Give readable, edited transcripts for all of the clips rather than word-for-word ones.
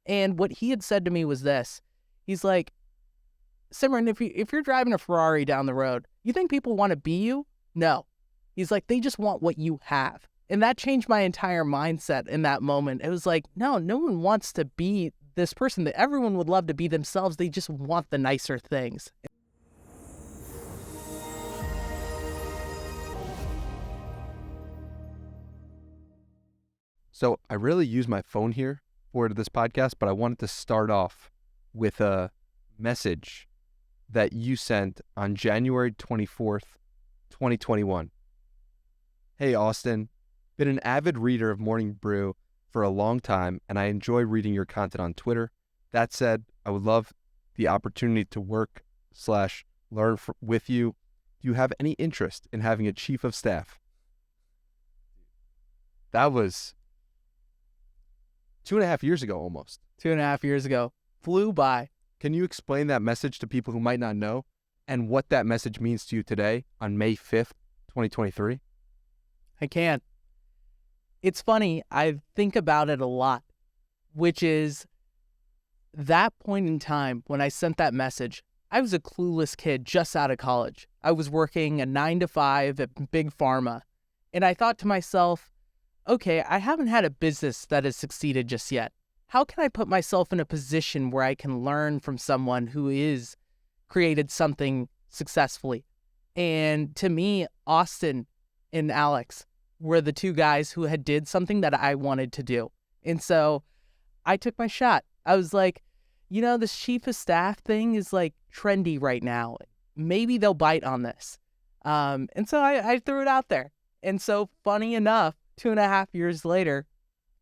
And what he had said to me was this. He's like, Simran, if you're driving a Ferrari down the road, you think people want to be you? No. He's like, they just want what you have. And that changed my entire mindset in that moment. It was like, no one wants to be this person. That everyone would love to be themselves. They just want the nicer things. So I really use my phone here for this podcast, but I wanted to start off with a message that you sent on January 24th, 2021. Hey, Austin. Been an avid reader of Morning Brew for a long time, and I enjoy reading your content on Twitter. That said, I would love the opportunity to work/learn with you. Do you have any interest in having a chief of staff? That was 2.5 years ago almost. 2.5 years ago. Flew by. Can you explain that message to people who might not know and what that message means to you today on May 5th, 2023? I can. It's funny, I think about it a lot, which is that point in time when I sent that message, I was a clueless kid just out of college. I was working a 9-to-5 at Big Pharma, and I thought to myself, okay, I haven't had a business that has succeeded just yet. How can I put myself in a position where I can learn from someone who is created something successfully? And to me, Austin and Alex were the two guys who had did something that I wanted to do. And so I took my shot. I was like, this chief of staff thing is like trendy right now. Maybe they'll bite on this. And so I threw it out there. And so funny enough, 2.5 years later,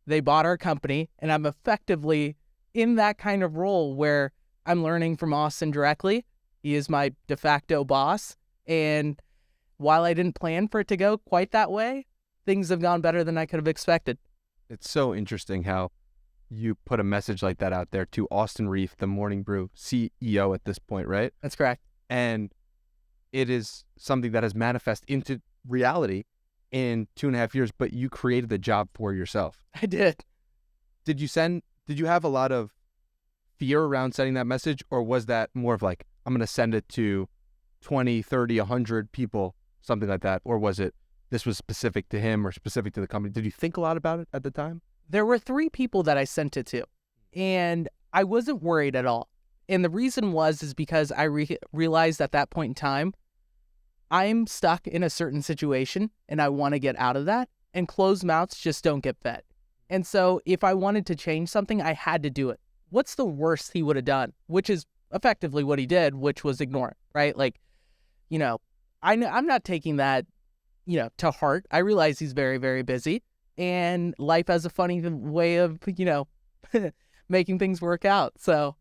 they bought our company, and I'm effectively in that kind of role where I'm learning from Austin directly. He is my de facto boss. And while I didn't plan for it to go quite that way, things have gone better than I could have expected. It's so interesting how you put a message like that out there to Austin Rief, the Morning Brew CEO at this point, right? That's correct. And it is something that has manifested into reality in 2.5 years, but you created the job for yourself. I did. Did you have a lot of fear around sending that message, or was that more of like, I'm going to send it to 20, 30, 100 people, something like that? Or was it, this was specific to him or specific to the company? Did you think a lot about it at the time? There were 3 people that I sent it to, and I wasn't worried at all. And the reason is because I realized at that point in time, I'm stuck in a certain situation and I want to get out of that, and closed mouths just don't get fed. And so if I wanted to change something, I had to do it. What's the worst he would have done? Which is effectively what he did, which was ignore it, right? Like, I'm not taking that, to heart. I realize he's very, very busy, and life has a funny way of, making things work out. So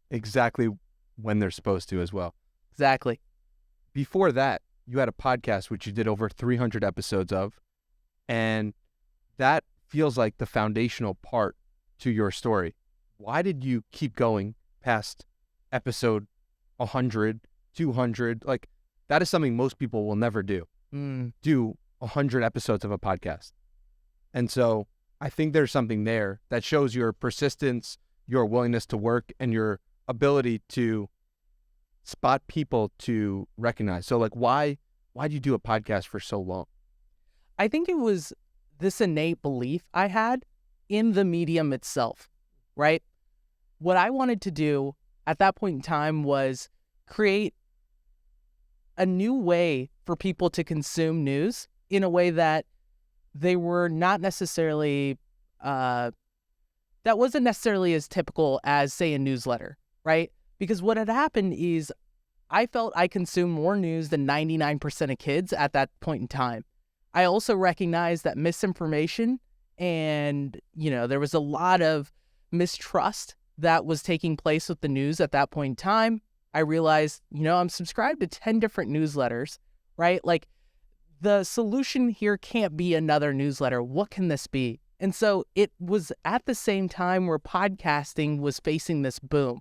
exactly when they're supposed to as well. Exactly. Before that, you had a podcast which you did over 300 episodes of, and that feels like the foundational part to your story. Why did you keep going past episode 100, 200? Like, that is something most people will never do. Do 100 episodes of a podcast. And so I think there's something there that shows your persistence, your willingness to work, and your ability to spot people to recognize. So like, why do you do a podcast for so long? I think it was this innate belief I had in the medium itself, right? What I wanted to do at that point in time was create a new way for people to consume news in a way that they were not necessarily, that wasn't necessarily as typical as, say, a newsletter, right? Because what had happened is I felt I consumed more news than 99% of kids at that point in time. I also recognized that misinformation and, there was a lot of mistrust that was taking place with the news at that point in time. I realized, I'm subscribed to 10 different newsletters, right? Like, the solution here can't be another newsletter. What can this be? And so it was at the same time where podcasting was facing this boom.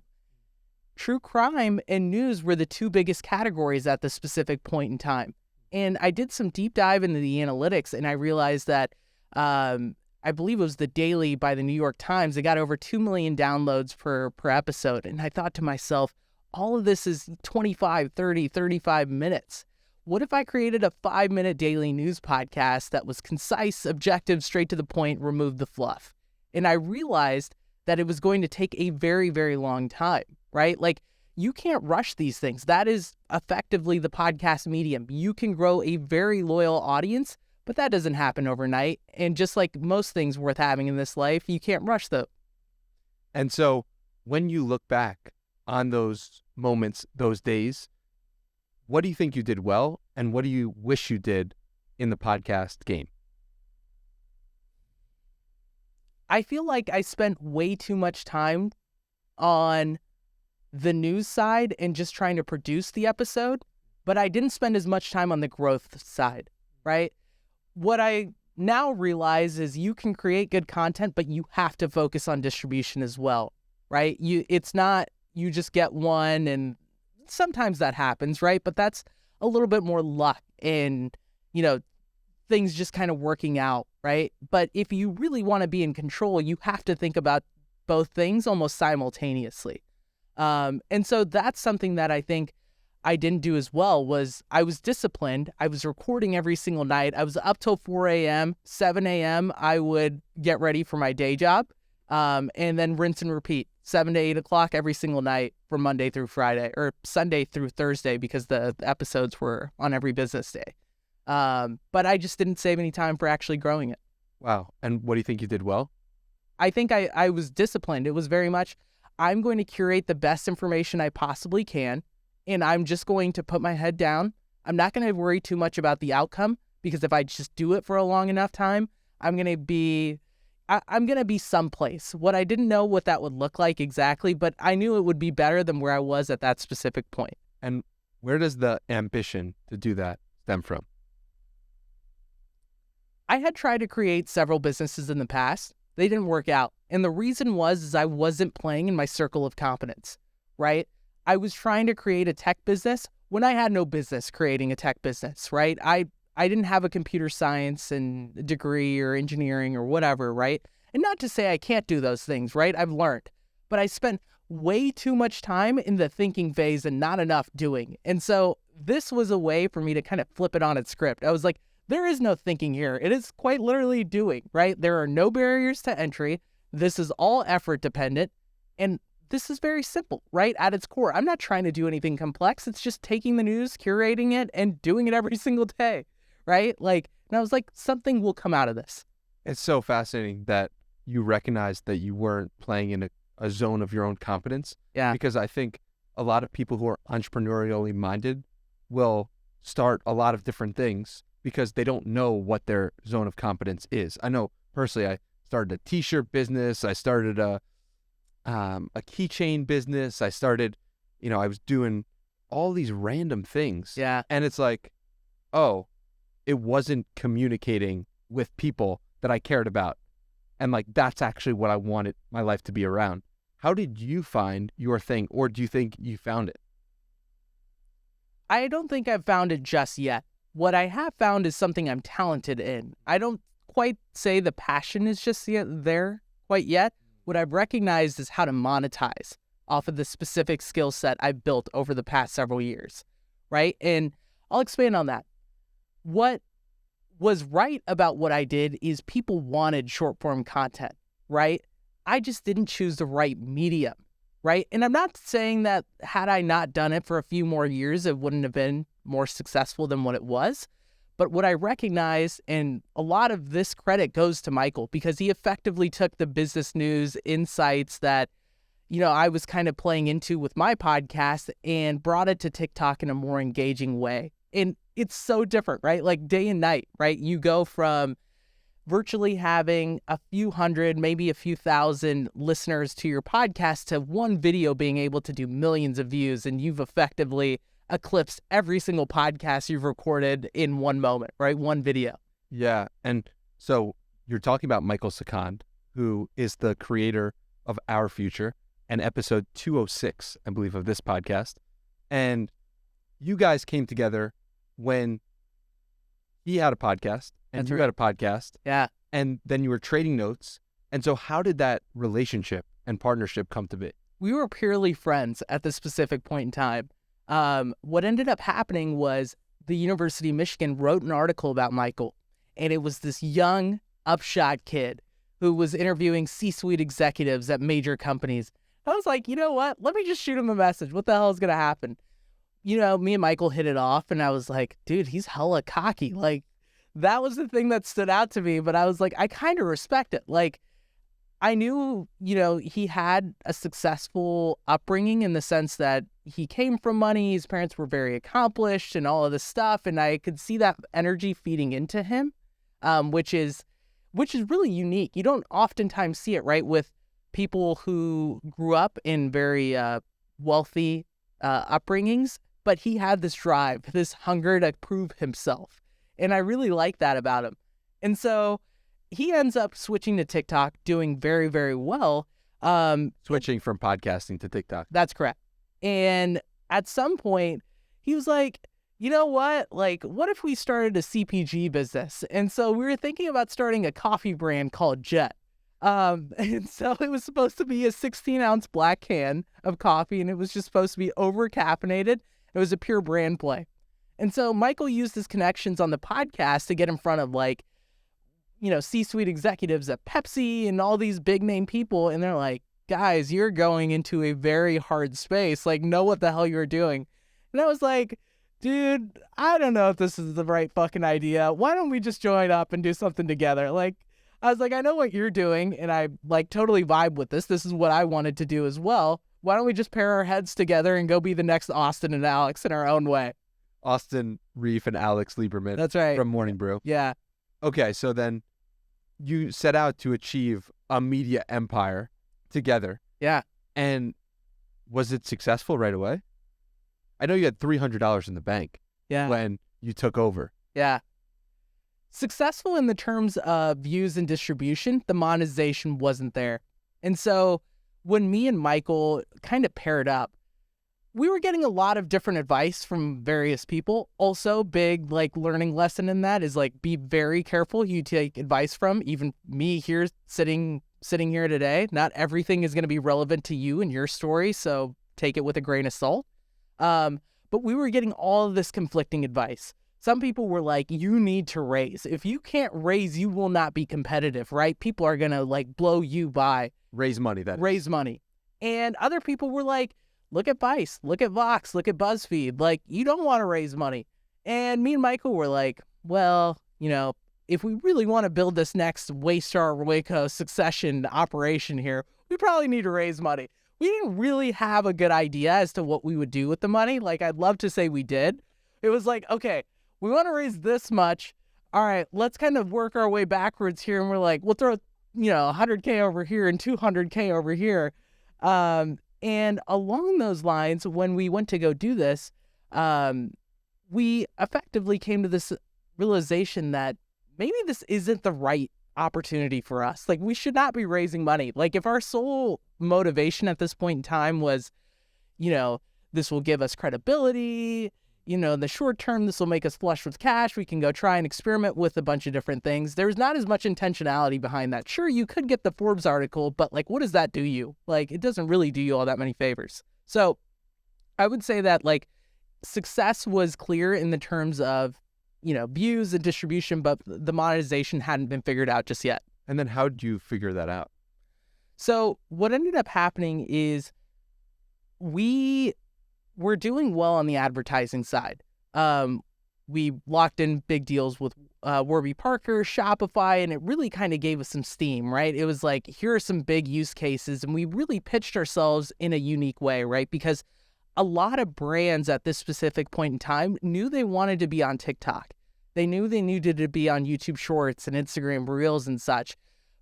True crime and news were the 2 biggest categories at the specific point in time. And I did some deep dive into the analytics, and I realized that I I believe it was The Daily by the New York Times. It got over 2 million downloads per episode. And I thought to myself, all of this is 25, 30, 35 minutes. What if I created a 5-minute daily news podcast that was concise, objective, straight to the point, removed the fluff? And I realized that it was going to take a very, very long time, right? Like, you can't rush these things. That is effectively the podcast medium. You can grow a very loyal audience, but that doesn't happen overnight. And just like most things worth having in this life, you can't rush them. And so when you look back on those moments, those days, what do you think you did well? And what do you wish you did in the podcast game? I feel like I spent way too much time on the news side and just trying to produce the episode, but I didn't spend as much time on the growth side, right? What I now realize is you can create good content, but you have to focus on distribution as well, right? It's not you just get one, and sometimes that happens, right? But that's a little bit more luck and, things just kind of working out, right? But if you really want to be in control, you have to think about both things almost simultaneously. And so that's something that I think I didn't do as well. Was I was disciplined. I was recording every single night. I was up till 4 a.m., 7 a.m. I would get ready for my day job, and then rinse and repeat 7 to 8 o'clock every single night from Monday through Friday, or Sunday through Thursday, because the episodes were on every business day. But I just didn't save any time for actually growing it. Wow. And what do you think you did well? I think I was disciplined. It was very much, I'm going to curate the best information I possibly can, and I'm just going to put my head down. I'm not going to worry too much about the outcome, because if I just do it for a long enough time, I'm going to be someplace. What I didn't know what that would look like exactly, but I knew it would be better than where I was at that specific point. And where does the ambition to do that stem from? I had tried to create several businesses in the past. They didn't work out. And the reason was I wasn't playing in my circle of competence, right? I was trying to create a tech business when I had no business creating a tech business, right? I didn't have a computer science and degree or engineering or whatever, right? And not to say I can't do those things, right? I've learned. But I spent way too much time in the thinking phase and not enough doing. And so this was a way for me to kind of flip it on its script. I was like, there is no thinking here. It is quite literally doing, right? There are no barriers to entry. This is all effort dependent. And this is very simple, right? At its core, I'm not trying to do anything complex. It's just taking the news, curating it, and doing it every single day, right? And I was like, something will come out of this. It's so fascinating that you recognized that you weren't playing in a zone of your own competence. Yeah. Because I think a lot of people who are entrepreneurially minded will start a lot of different things because they don't know what their zone of competence is. I know personally, I started a t-shirt business. I started a keychain business. I started, I was doing all these random things. Yeah. And it's like, oh, it wasn't communicating with people that I cared about. And that's actually what I wanted my life to be around. How did you find your thing, or do you think you found it? I don't think I've found it just yet. What I have found is something I'm talented in. I don't quite say the passion is just there quite yet. What I've recognized is how to monetize off of the specific skill set I've built over the past several years, right? And I'll expand on that. What was right about what I did is people wanted short form content, right? I just didn't choose the right medium, right? And I'm not saying that had I not done it for a few more years, it wouldn't have been more successful than what it was. But what I recognize, and a lot of this credit goes to Michael, because he effectively took the business news insights that, I was kind of playing into with my podcast and brought it to TikTok in a more engaging way. And it's so different, right? Like day and night, right? You go from virtually having a few hundred, maybe a few thousand listeners to your podcast to one video being able to do millions of views, and you've effectively eclipsed every single podcast you've recorded in one moment, right? One video. Yeah. And so you're talking about Michael Sikand, who is the creator of Our Future and episode 206, I believe, of this podcast. And you guys came together when he had a podcast and That's you right. had a podcast, Yeah. and then you were trading notes. And so how did that relationship and partnership come to be? We were purely friends at this specific point in time. What ended up happening was the University of Michigan wrote an article about Michael, and it was this young, upshot kid who was interviewing C-suite executives at major companies. I was like, you know what? Let me just shoot him a message. What the hell is going to happen? You know, me and Michael hit it off, and I was like, dude, he's hella cocky. Like, that was the thing that stood out to me, but I was like, I kind of respect it. Like, I knew, he had a successful upbringing in the sense that he came from money. His parents were very accomplished and all of this stuff. And I could see that energy feeding into him, which is really unique. You don't oftentimes see it, right, with people who grew up in very wealthy upbringings, but he had this drive, this hunger to prove himself. And I really like that about him. And so he ends up switching to TikTok, doing very, very well. Switching from podcasting to TikTok. That's correct. And at some point, he was like, you know what? Like, what if we started a CPG business? And so we were thinking about starting a coffee brand called Jet. And so it was supposed to be a 16-ounce black can of coffee, and it was just supposed to be over-caffeinated. It was a pure brand play. And so Michael used his connections on the podcast to get in front of, like, C-suite executives at Pepsi and all these big name people. And they're like, guys, you're going into a very hard space. Like, know what the hell you're doing. And I was like, dude, I don't know if this is the right fucking idea. Why don't we just join up and do something together? Like, I was like, I know what you're doing, and I like totally vibe with this. This is what I wanted to do as well. Why don't we just pair our heads together and go be the next Austin and Alex in our own way? Austin, Rief, and Alex Lieberman. That's right. From Morning Brew. Yeah. Okay, so then you set out to achieve a media empire together. Yeah. And was it successful right away? I know you had $300 in the bank when you took over. Yeah. Successful in the terms of views and distribution, the monetization wasn't there. And so when me and Michael kind of paired up, we were getting a lot of different advice from various people. Also, big like learning lesson in that is like be very careful who you take advice from. Even me here sitting here today, not everything is going to be relevant to you and your story, so take it with a grain of salt. But we were getting all of this conflicting advice. Some people were like, you need to raise. If you can't raise, you will not be competitive, right? People are going to like blow you by. Raise money, Raise money. And other people were like, look at Vice, look at Vox, look at BuzzFeed. Like, you don't want to raise money. And me and Michael were like, well, if we really want to build this next Waystar Waco succession operation here, we probably need to raise money. We didn't really have a good idea as to what we would do with the money. Like, I'd love to say we did. It was like, okay, we want to raise this much. All right, let's kind of work our way backwards here. And we're like, we'll throw, 100K over here and 200K over here. And along those lines, when we went to go do this, we effectively came to this realization that maybe this isn't the right opportunity for us. Like, we should not be raising money. Like, if our sole motivation at this point in time was, this will give us credibility, in the short term, this will make us flush with cash. We can go try and experiment with a bunch of different things. There's not as much intentionality behind that. Sure, you could get the Forbes article, but like, what does that do you? Like, it doesn't really do you all that many favors. So I would say that like success was clear in the terms of, views and distribution, but the monetization hadn't been figured out just yet. And then how did you figure that out? So what ended up happening is we were doing well on the advertising side. We locked in big deals with Warby Parker, Shopify, and it really kind of gave us some steam, right? It was like, here are some big use cases, and we really pitched ourselves in a unique way, right? Because a lot of brands at this specific point in time knew they wanted to be on TikTok. They knew they needed to be on YouTube Shorts and Instagram Reels and such,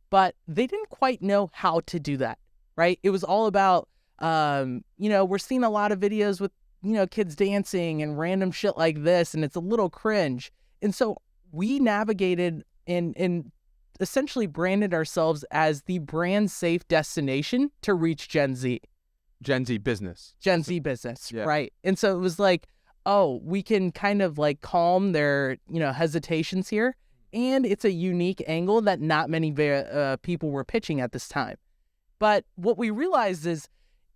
but they didn't quite know how to do that, right? It was all about, we're seeing a lot of videos with, kids dancing and random shit like this, and it's a little cringe. And so we navigated and essentially branded ourselves as the brand safe destination to reach Gen Z. Gen Z business. Yeah. Right? And so it was like, oh, we can kind of like calm their, hesitations here and it's a unique angle that not many people were pitching at this time. But what we realized is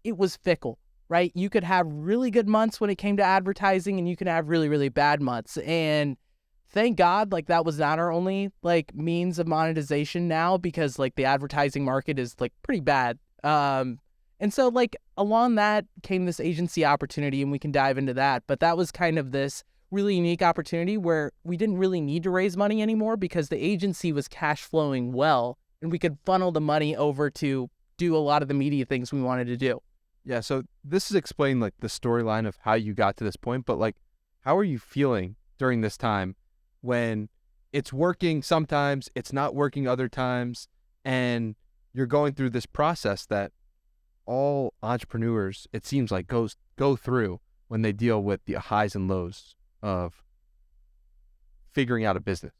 it was fickle, right? You could have really good months when it came to advertising, and you can have really, really bad months. And thank God, like, that was not our only like means of monetization now, because like the advertising market is like pretty bad. And so like along that came this agency opportunity, and we can dive into that. But that was kind of this really unique opportunity where we didn't really need to raise money anymore because the agency was cash flowing well, and we could funnel the money over to do a lot of the media things we wanted to do. Yeah, so this is explaining like the storyline of how you got to this point, but like, how are you feeling during this time when it's working sometimes, it's not working other times, and you're going through this process that all entrepreneurs, it seems like, go through when they deal with the highs and lows of figuring out a business?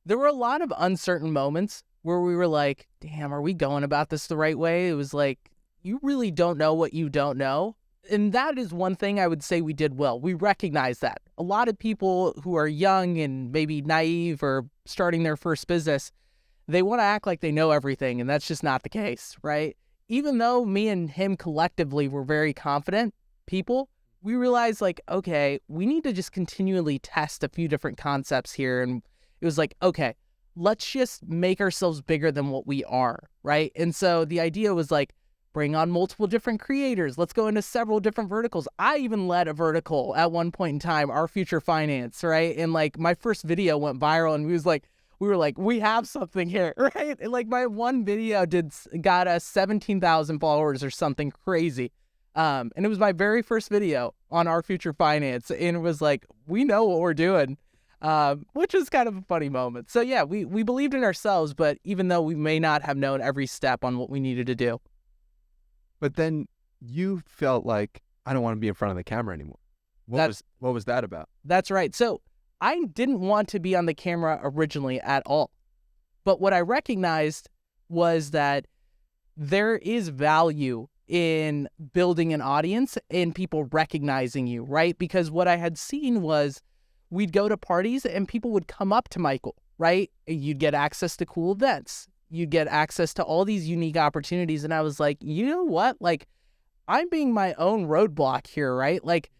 There were a lot of uncertain moments where we were like, damn, are we going about this the right way? It was like, you really don't know what you don't know. And that is one thing I would say we did well. We recognize that. A lot of people who are young and maybe naive or starting their first business, they want to act like they know everything, and that's just not the case, right? Even though me and him collectively were very confident people, we realized like, okay, we need to just continually test a few different concepts here. And it was like, okay, let's just make ourselves bigger than what we are, right? And so the idea was like, bring on multiple different creators. Let's go into several different verticals. I even led a vertical at one point in time, Our Future Finance, right? And like my first video went viral, and we were like, we have something here, right? And like my one video got us 17,000 followers or something crazy. And it was my very first video on Our Future Finance. And it was like, we know what we're doing, which was kind of a funny moment. So yeah, we believed in ourselves, but even though we may not have known every step on what we needed to do. But then you felt like, I don't want to be in front of the camera anymore. What was that about? That's right. So I didn't want to be on the camera originally at all. But what I recognized was that there is value in building an audience and people recognizing you, right? Because what I had seen was we'd go to parties and people would come up to Michael, right? You'd get access to cool events. You'd get access to all these unique opportunities. And I was like, you know what? Like, I'm being my own roadblock here, right? Like,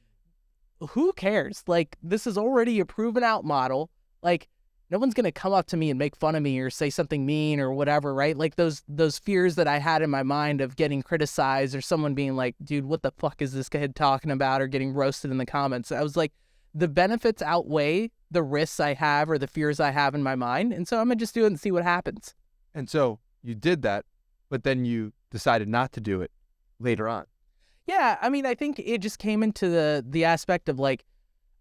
who cares? Like, this is already a proven out model. Like, no one's going to come up to me and make fun of me or say something mean or whatever, right? Like those fears that I had in my mind of getting criticized or someone being like, dude, what the fuck is this kid talking about, or getting roasted in the comments. I was like, the benefits outweigh the risks I have or the fears I have in my mind. And so I'm going to just do it and see what happens. And so you did that, but then you decided not to do it later on. Yeah, I mean, I think it just came into the aspect of like,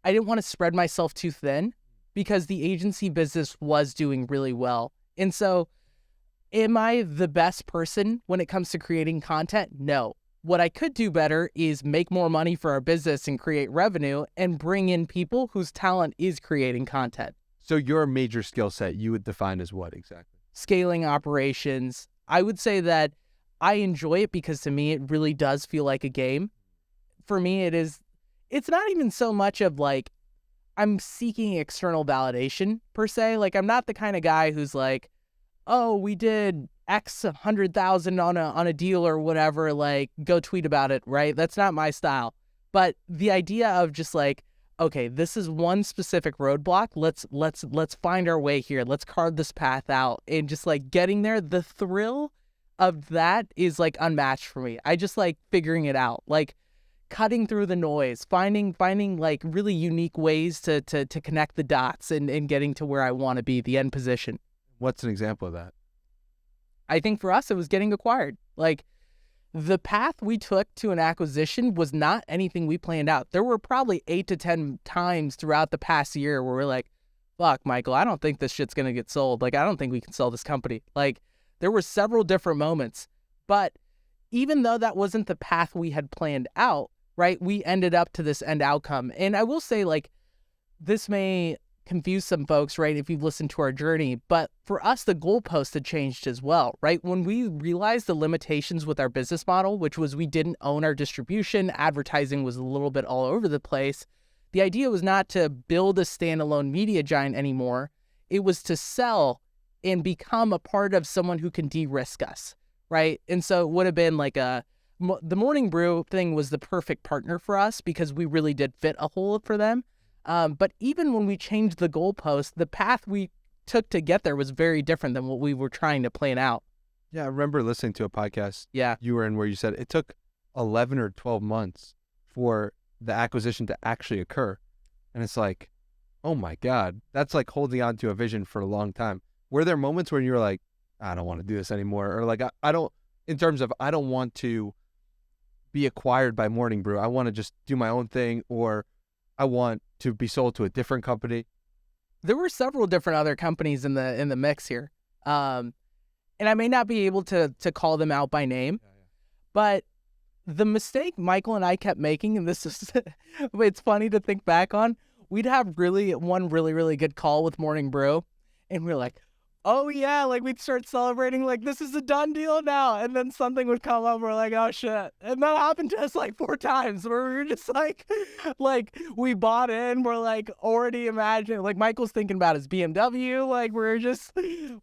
I didn't want to spread myself too thin because the agency business was doing really well. And so am I the best person when it comes to creating content? No. What I could do better is make more money for our business and create revenue and bring in people whose talent is creating content. So your major skill set you would define as what exactly? Scaling operations. I would say that I enjoy it because to me, it really does feel like a game. For me, it's not even so much of like, I'm seeking external validation per se. Like, I'm not the kind of guy who's like, oh, we did X 100,000 on a deal or whatever, like go tweet about it, right? That's not my style. But the idea of just like, okay, this is one specific roadblock. Let's find our way here. Let's carve this path out, and just like getting there, the thrill of that is like unmatched for me. I just like figuring it out, like cutting through the noise, finding like really unique ways to connect the dots and getting to where I want to be, the end position. What's an example of that? I think for us, it was getting acquired. Like, the path we took to an acquisition was not anything we planned out. There were probably 8 to 10 times throughout the past year where we're like, fuck, Michael, I don't think this shit's going to get sold. Like, I don't think we can sell this company. Like, there were several different moments. But even though that wasn't the path we had planned out, right, we ended up to this end outcome. And I will say, like, this may confuse some folks, right, if you've listened to our journey, but for us, the goalpost had changed as well, right? When we realized the limitations with our business model, which was we didn't own our distribution, advertising was a little bit all over the place, the idea was not to build a standalone media giant anymore, It was to sell and become a part of someone who can de-risk us, right? And so it would have been like the Morning Brew thing was the perfect partner for us because we really did fit a hole for them. But even when we changed the goalpost, the path we took to get there was very different than what we were trying to plan out. Yeah, I remember listening to a podcast Yeah. you were in where you said it took 11 or 12 months for the acquisition to actually occur. And it's like, oh my God, that's like holding on to a vision for a long time. Were there moments when you were like, I don't want to do this anymore? Or like, I don't, in terms of, I don't want to be acquired by Morning Brew. I want to just do my own thing, or I want to be sold to a different company. There were several different other companies in the mix here. And I may not be able to call them out by name, but the mistake Michael and I kept making, and this is, it's funny to think back on, we'd have one really good call with Morning Brew, and we were like, oh yeah, like we'd start celebrating like this is a done deal now, and then something would come up, we're like, oh shit. And that happened to us like 4 times where we were just like we bought in, we're like already imagining, like Michael's thinking about his BMW, like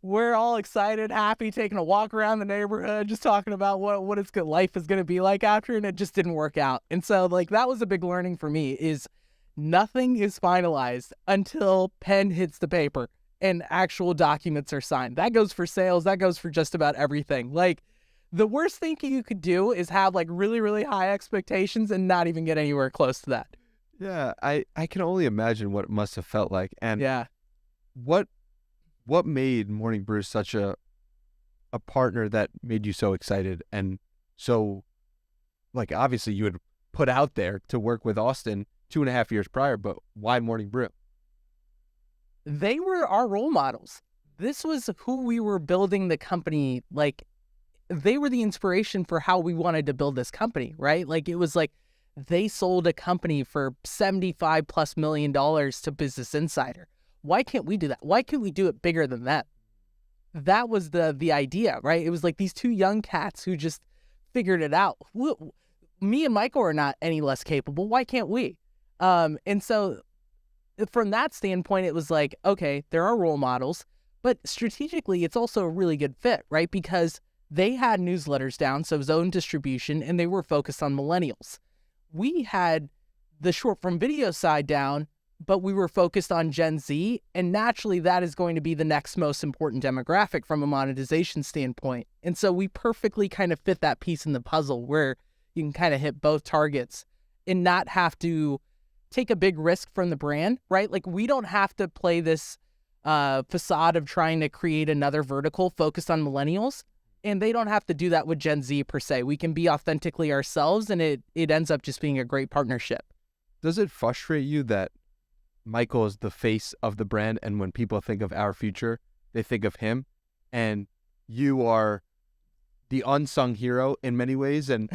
we're all excited, happy, taking a walk around the neighborhood, just talking about what life is gonna be like after, and it just didn't work out. And so like that was a big learning for me, is nothing is finalized until pen hits the paper and actual documents are signed. That goes for sales. That goes for just about everything. Like, the worst thing you could do is have like really high expectations and not even get anywhere close to that. Yeah, I can only imagine what it must have felt like. And yeah, what made Morning Brew such a partner that made you so excited and so, like, obviously you had put out there to work with Austin 2.5 years prior, but why Morning Brew? they were our role models. This was who we were building the company. Like, they were the inspiration for how we wanted to build this company, right? Like, it was like they sold a company for $75+ million to Business Insider. Why can't we do that? Why can't we do it bigger than that? That was the idea, right? It was like these 2 young cats who just figured it out. Me and Michael are not any less capable. Why can't we? And so from that standpoint, it was like, okay, there are role models, but strategically, it's also a really good fit, right? Because they had newsletters down, so zone distribution, and they were focused on millennials. We had the short form video side down, but we were focused on Gen Z, and naturally, that is going to be the next most important demographic from a monetization standpoint. And so we perfectly kind of fit that piece in the puzzle where you can kind of hit both targets and not have to take a big risk from the brand, right? Like, we don't have to play this facade of trying to create another vertical focused on millennials, and they don't have to do that with Gen Z per se. We can be authentically ourselves, and it ends up just being a great partnership. Does it frustrate you that Michael is the face of the brand, and when people think of our future, they think of him, and you are the unsung hero in many ways, and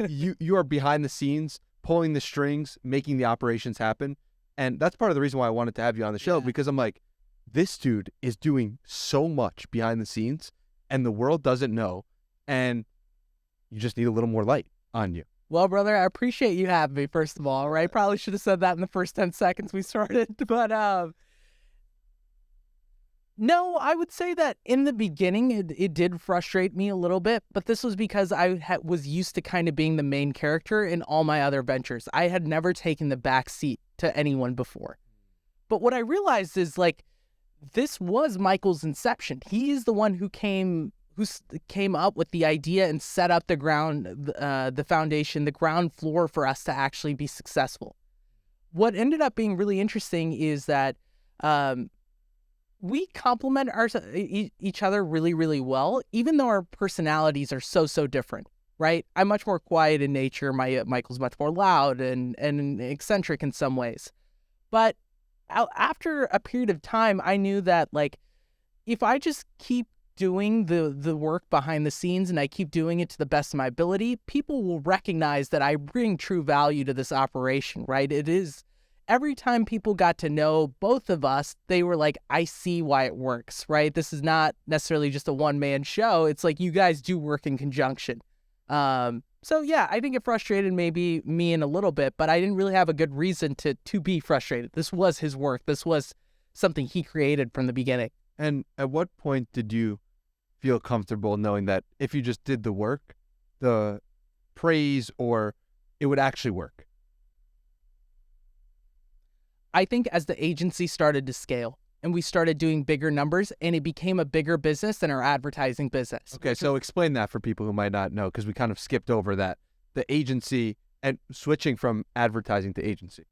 you are behind the scenes, pulling the strings, making the operations happen? And that's part of the reason why I wanted to have you on the show, because I'm like, this dude is doing so much behind the scenes and the world doesn't know, and you just need a little more light on you. Well, brother, I appreciate you having me, first of all, right? Probably should have said that in the first 10 seconds we started, but no, I would say that in the beginning, it did frustrate me a little bit, but this was because I was used to kind of being the main character in all my other ventures. I had never taken the back seat to anyone before. But what I realized is, like, this was Michael's inception. He is the one who came up with the idea and set up the foundation, the ground floor for us to actually be successful. What ended up being really interesting is that we complement each other really well, even though our personalities are so different, right? I'm much more quiet in nature. Michael's much more loud and eccentric in some ways. But after a period of time, I knew that, like, if I just keep doing the work behind the scenes and I keep doing it to the best of my ability, people will recognize that I bring true value to this operation, right? It is, every time people got to know both of us, they were like, I see why it works, right? This is not necessarily just a one-man show. It's like, you guys do work in conjunction. So yeah, I think it frustrated maybe me in a little bit, but I didn't really have a good reason to be frustrated. This was his work. This was something he created from the beginning. And at what point did you feel comfortable knowing that if you just did the work, the praise or it would actually work? I think as the agency started to scale and we started doing bigger numbers and it became a bigger business than our advertising business. Okay, so explain that for people who might not know, because we kind of skipped over that. The agency and switching from advertising to agency.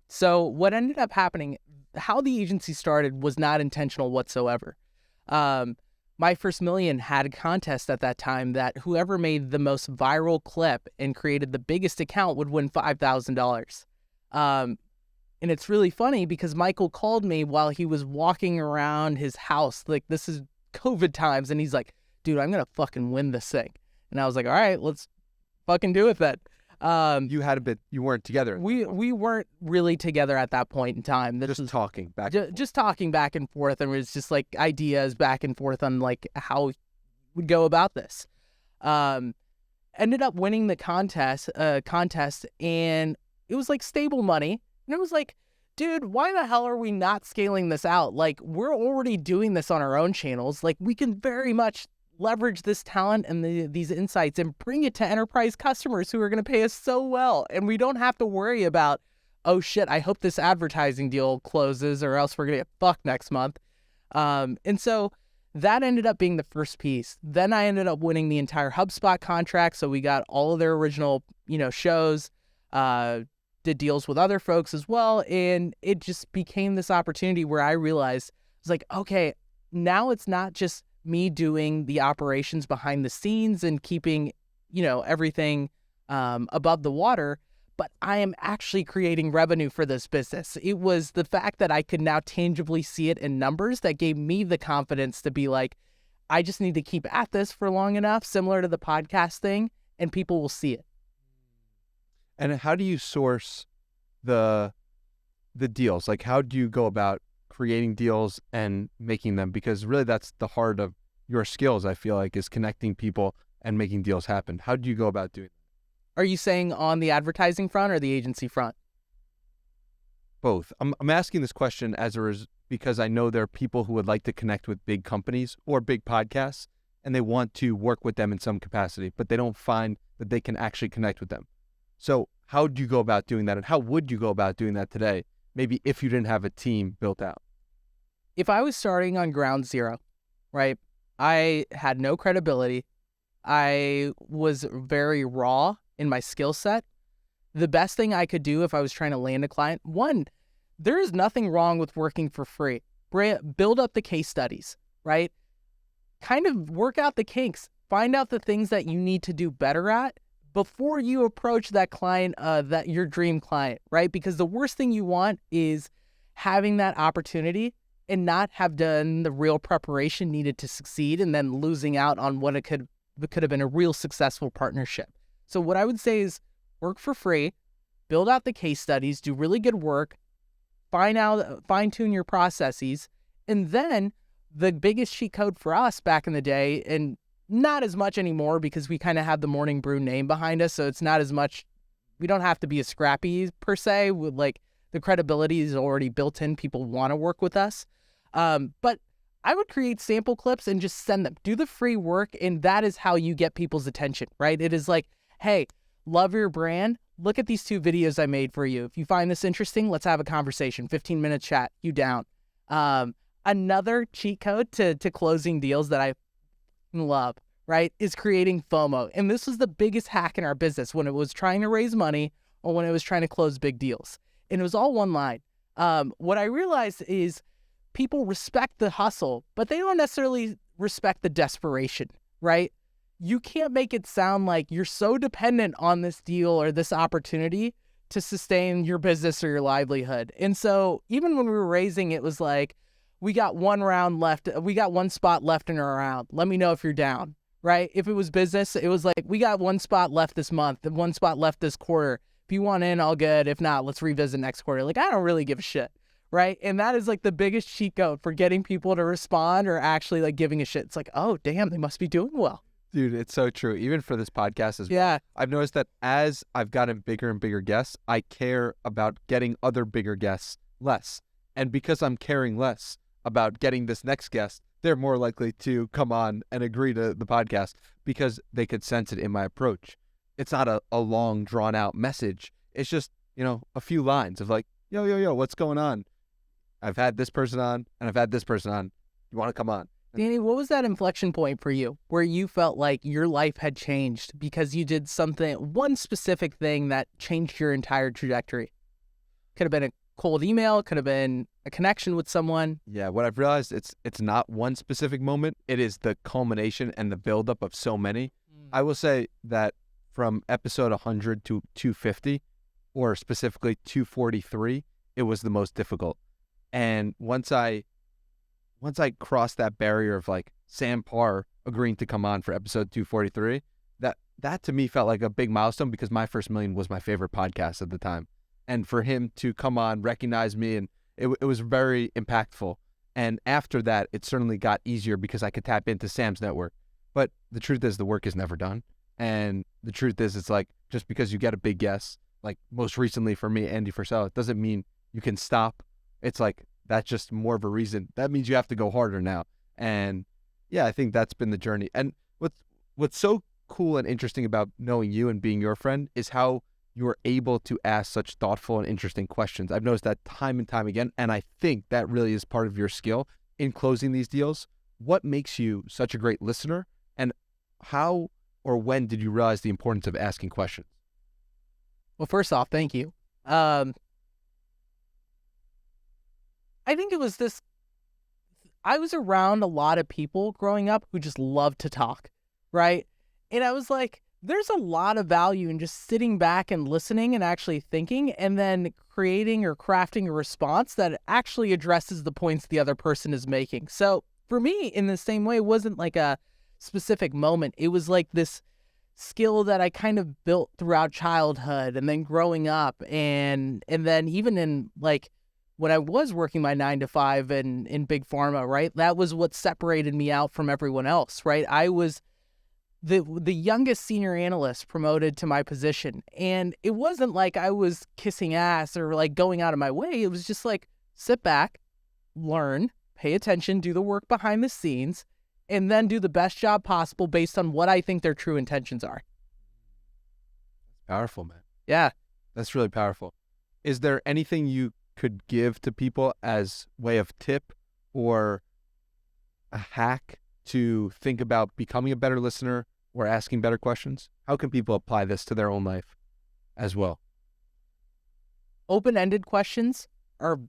So what ended up happening, how the agency started was not intentional whatsoever. My First Million had a contest at that time that whoever made the most viral clip and created the biggest account would win $5,000. And it's really funny because Michael called me while he was walking around his house. Like, this is COVID times. And he's like, dude, I'm going to fucking win this thing. And I was like, all right, let's fucking do it then. You weren't together. We weren't really together at that point in time. Just talking back. Just talking back and forth. And it was just like ideas back and forth on like how we'd go about this. Ended up winning the contest and it was like stable money. And it was like, dude, why the hell are we not scaling this out? Like, we're already doing this on our own channels. Like, we can very much leverage this talent and these insights and bring it to enterprise customers who are going to pay us so well. And we don't have to worry about, oh shit, I hope this advertising deal closes or else we're going to get fucked next month. And so that ended up being the first piece. Then I ended up winning the entire HubSpot contract. So we got all of their original, shows, did deals with other folks as well. And it just became this opportunity where I realized it's like, okay, now it's not just me doing the operations behind the scenes and keeping, everything above the water, but I am actually creating revenue for this business. It was the fact that I could now tangibly see it in numbers that gave me the confidence to be like, I just need to keep at this for long enough, similar to the podcast thing, and people will see it. And how do you source the deals? Like, how do you go about creating deals and making them? Because really that's the heart of your skills, I feel like, is connecting people and making deals happen. How do you go about doing that? Are you saying on the advertising front or the agency front? Both. I'm asking this question because I know there are people who would like to connect with big companies or big podcasts, and they want to work with them in some capacity, but they don't find that they can actually connect with them. So how do you go about doing that? And how would you go about doing that today? Maybe if you didn't have a team built out. If I was starting on ground zero, right? I had no credibility. I was very raw in my skill set. The best thing I could do if I was trying to land a client, one, there is nothing wrong with working for free. Build up the case studies, right? Kind of work out the kinks. Find out the things that you need to do better at before you approach that client, that your dream client, right? Because the worst thing you want is having that opportunity and not have done the real preparation needed to succeed and then losing out on what it could have been a real successful partnership. So what I would say is work for free, build out the case studies, do really good work, fine-tune your processes, and then the biggest cheat code for us back in the day, and not as much anymore because we kind of have the Morning Brew name behind us, so it's not as much, we don't have to be as scrappy per se, with like the credibility is already built in, people want to work with us. But I would create sample clips and just send them, do the free work, and that is how you get people's attention, right? It is like, hey, love your brand, look at these 2 videos I made for you. If you find this interesting, let's have a conversation, 15-minute chat, you down. Another cheat code to closing deals that I love, right, is creating FOMO. And this was the biggest hack in our business when it was trying to raise money or when it was trying to close big deals. And it was all one line. What I realized is people respect the hustle, but they don't necessarily respect the desperation, right? You can't make it sound like you're so dependent on this deal or this opportunity to sustain your business or your livelihood. And so even when we were raising, it was like, we got one round left. We got one spot left in our round. Let me know if you're down, right? If it was business, it was like, we got one spot left this month, and one spot left this quarter. If you want in, all good. If not, let's revisit next quarter. Like, I don't really give a shit, right? And that is like the biggest cheat code for getting people to respond or actually like giving a shit. It's like, oh, damn, they must be doing well. Dude, it's so true. Even for this podcast as well. Yeah. I've noticed that as I've gotten bigger and bigger guests, I care about getting other bigger guests less. And because I'm caring less about getting this next guest, they're more likely to come on and agree to the podcast because they could sense it in my approach. It's not a long, drawn-out message. It's just, a few lines of like, yo, what's going on? I've had this person on, and I've had this person on. You want to come on? Danny, what was that inflection point for you where you felt like your life had changed because you did one specific thing that changed your entire trajectory? Could have been a cold email, could have been a connection with someone. Yeah, what I've realized, it's not one specific moment. It is the culmination and the buildup of so many. I will say that from episode 100 to 250, or specifically 243, it was the most difficult. And once I crossed that barrier of like Sam Parr agreeing to come on for episode 243, that to me felt like a big milestone because My First Million was my favorite podcast at the time. And for him to come on, recognize me, and it was very impactful. And after that, it certainly got easier because I could tap into Sam's network. But the truth is the work is never done. And the truth is it's like just because you get a big guest, like most recently for me, Andy Frisell, it doesn't mean you can stop. It's like that's just more of a reason. That means you have to go harder now. And yeah, I think that's been the journey. And what's so cool and interesting about knowing you and being your friend is how you are able to ask such thoughtful and interesting questions. I've noticed that time and time again, and I think that really is part of your skill in closing these deals. What makes you such a great listener, and how or when did you realize the importance of asking questions? Well, first off, thank you. I think it was I was around a lot of people growing up who just loved to talk, right? And I was like, there's a lot of value in just sitting back and listening and actually thinking and then creating or crafting a response that actually addresses the points the other person is making. So for me, in the same way, it wasn't like a specific moment. It was like this skill that I kind of built throughout childhood and then growing up and then even in like when I was working my 9 to 5 in big pharma, right? That was what separated me out from everyone else, right? I was the youngest senior analyst promoted to my position. And it wasn't like I was kissing ass or like going out of my way. It was just like sit back, learn, pay attention, do the work behind the scenes, and then do the best job possible based on what I think their true intentions are. Powerful, man. Yeah. That's really powerful. Is there anything you could give to people as way of tip or a hack to think about becoming a better listener or asking better questions? How can people apply this to their own life as well? Open-ended questions are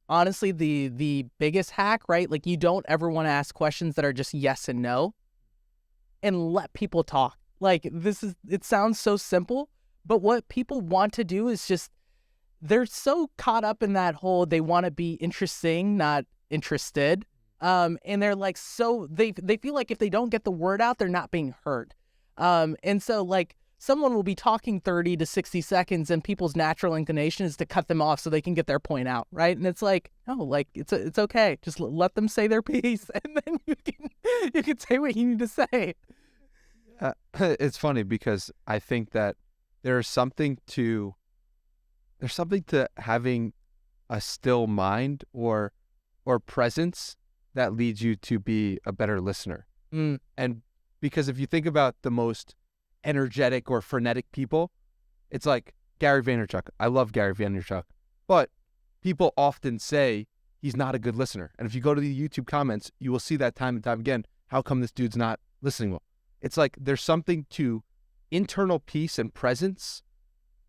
honestly the biggest hack, right? Like you don't ever want to ask questions that are just yes and no, and let people talk. Like it sounds so simple, but what people want to do is just, they're so caught up in that whole, they want to be interesting, not interested. And they're like, so they feel like if they don't get the word out, they're not being heard. And so like someone will be talking 30 to 60 seconds and people's natural inclination is to cut them off so they can get their point out. Right. And it's like, no, like it's okay. Just let them say their piece and then you can say what you need to say. It's funny because I think that there's something to having a still mind or presence that leads you to be a better listener. And because if you think about the most energetic or frenetic people, it's like Gary Vaynerchuk. I love Gary Vaynerchuk, but people often say he's not a good listener. And if you go to the YouTube comments, you will see that time and time again. How come this dude's not listening well? It's like there's something to internal peace and presence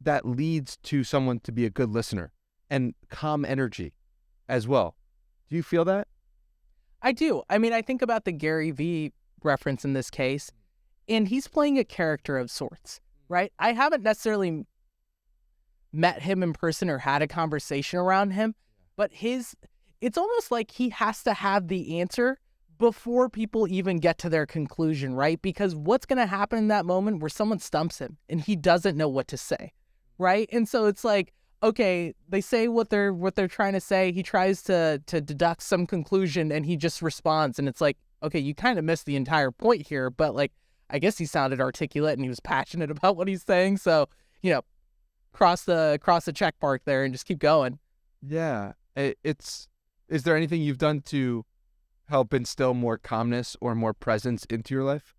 that leads to someone to be a good listener, and calm energy as well. Do you feel that? I do. I mean, I think about the Gary V reference in this case, and he's playing a character of sorts, right? I haven't necessarily met him in person or had a conversation around him, but it's almost like he has to have the answer before people even get to their conclusion, right? Because what's going to happen in that moment where someone stumps him and he doesn't know what to say, right? And so it's like, okay, they say what they're trying to say. He tries to deduct some conclusion and he just responds. And it's like, okay, you kind of missed the entire point here, but like, I guess he sounded articulate and he was passionate about what he's saying. So, cross the check mark there and just keep going. Yeah. Is there anything you've done to help instill more calmness or more presence into your life?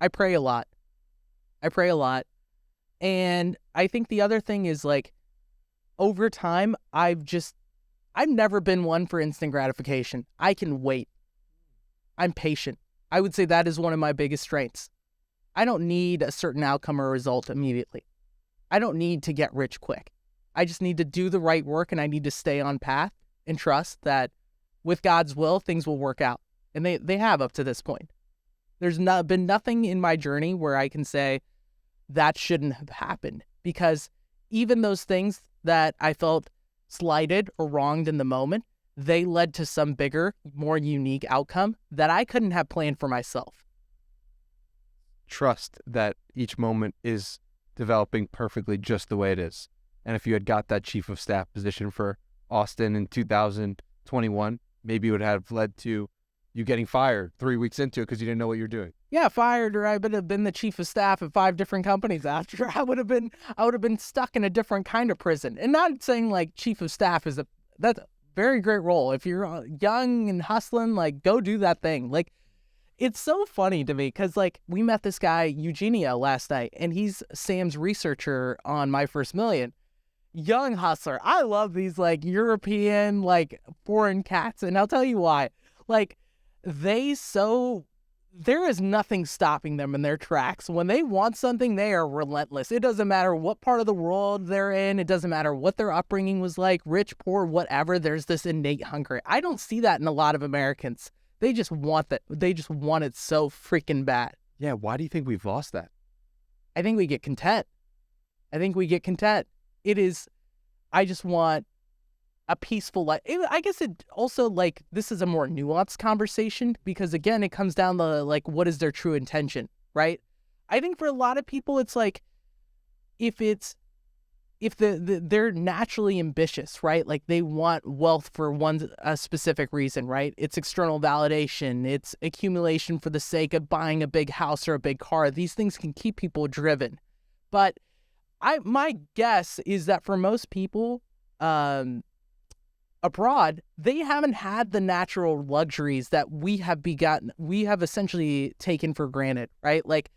I pray a lot. And I think the other thing is like, over time, I've never been one for instant gratification. I can wait. I'm patient. I would say that is one of my biggest strengths. I don't need a certain outcome or result immediately. I don't need to get rich quick. I just need to do the right work, and I need to stay on path and trust that with God's will, things will work out. And they have up to this point. There's been nothing in my journey where I can say that shouldn't have happened, because even those things that I felt slighted or wronged in the moment, they led to some bigger, more unique outcome that I couldn't have planned for myself. Trust that each moment is developing perfectly just the way it is. And if you had got that chief of staff position for Austin in 2021, maybe it would have led to you getting fired 3 weeks into it because you didn't know what you're doing. Yeah, fired, or I would have been the chief of staff at 5 different companies after. I would have been stuck in a different kind of prison. And not saying like chief of staff that's a very great role. If you're young and hustling, like go do that thing. Like, it's so funny to me because like we met this guy Eugenio last night, and he's Sam's researcher on My First Million. Young hustler. I love these like European, like foreign cats, and I'll tell you why. Like, there is nothing stopping them in their tracks. When they want something, they are relentless. It doesn't matter what part of the world they're in. It doesn't matter what their upbringing was like, rich, poor, whatever. There's this innate hunger. I don't see that in a lot of Americans. They just want that. They just want it so freaking bad. Yeah, why do you think we've lost that? I think we get content. I just want a peaceful life. I guess it also, like, this is a more nuanced conversation because, again, it comes down to, like, what is their true intention, right? I think for a lot of people, it's like, if they're naturally ambitious, right? Like, they want wealth for a specific reason, right? It's external validation. It's accumulation for the sake of buying a big house or a big car. These things can keep people driven. But my guess is that for most people, abroad, they haven't had the natural luxuries that we have essentially taken for granted, right? Like,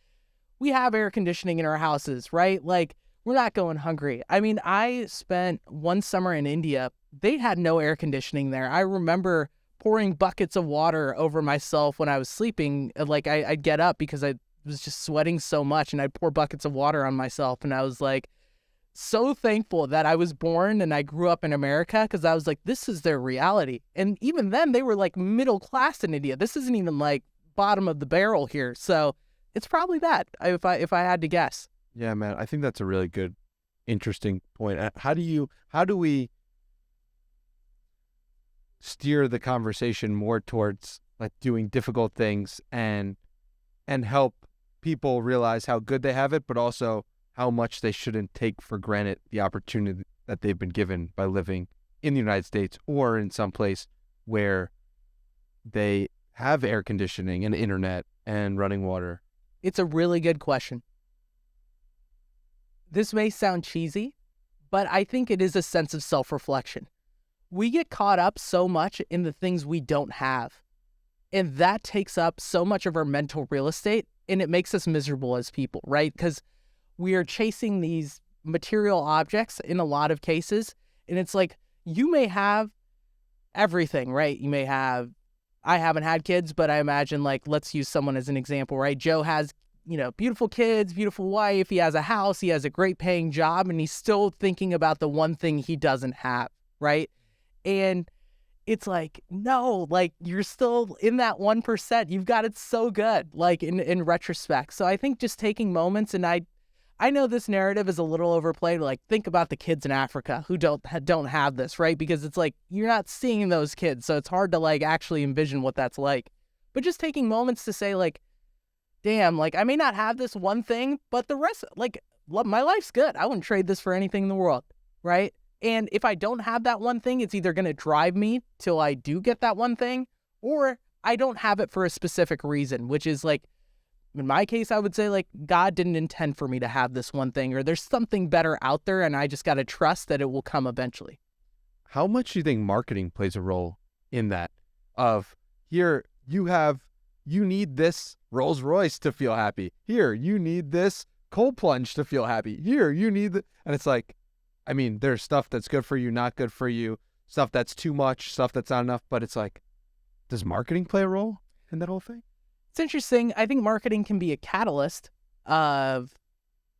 we have air conditioning in our houses, right? Like, we're not going hungry. I mean, I spent one summer in India. They had no air conditioning there. I remember pouring buckets of water over myself when I was sleeping. Like, I'd get up because I was just sweating so much, and I'd pour buckets of water on myself. And I was like, so thankful that I was born and I grew up in America, because I was like, this is their reality. And even then, they were like middle class in India. This isn't even like bottom of the barrel here. So it's probably that, if I had to guess. Yeah, man, I think that's a really good, interesting point. How do we steer the conversation more towards like doing difficult things and help people realize how good they have it, but also how much they shouldn't take for granted the opportunity that they've been given by living in the United States or in some place where they have air conditioning and internet and running water? It's a really good question. This may sound cheesy, but I think it is a sense of self-reflection. We get caught up so much in the things we don't have, and that takes up so much of our mental real estate, and it makes us miserable as people, right? Because we are chasing these material objects in a lot of cases, and it's like, you may have everything, right? I haven't had kids, but I imagine, like, let's use someone as an example, right? Joe has, beautiful kids, beautiful wife, he has a house, he has a great paying job, and he's still thinking about the one thing he doesn't have, right? And it's like, no, like, you're still in that 1%. You've got it so good, like, in retrospect. So I think just taking moments, and I know this narrative is a little overplayed. Like, think about the kids in Africa who don't have this, right? Because it's like, you're not seeing those kids, so it's hard to like actually envision what that's like. But just taking moments to say, like, damn, like, I may not have this one thing, but the rest, like, my life's good. I wouldn't trade this for anything in the world, right? And if I don't have that one thing, it's either going to drive me till I do get that one thing, or I don't have it for a specific reason, which is like, in my case, I would say like God didn't intend for me to have this one thing, or there's something better out there and I just got to trust that it will come eventually. How much do you think marketing plays a role in that? Of here, you need this Rolls Royce to feel happy. Here, you need this cold plunge to feel happy. Here, you need and it's like, I mean, there's stuff that's good for you, not good for you, stuff that's too much, stuff that's not enough, but it's like, does marketing play a role in that whole thing? It's interesting. I think marketing can be a catalyst of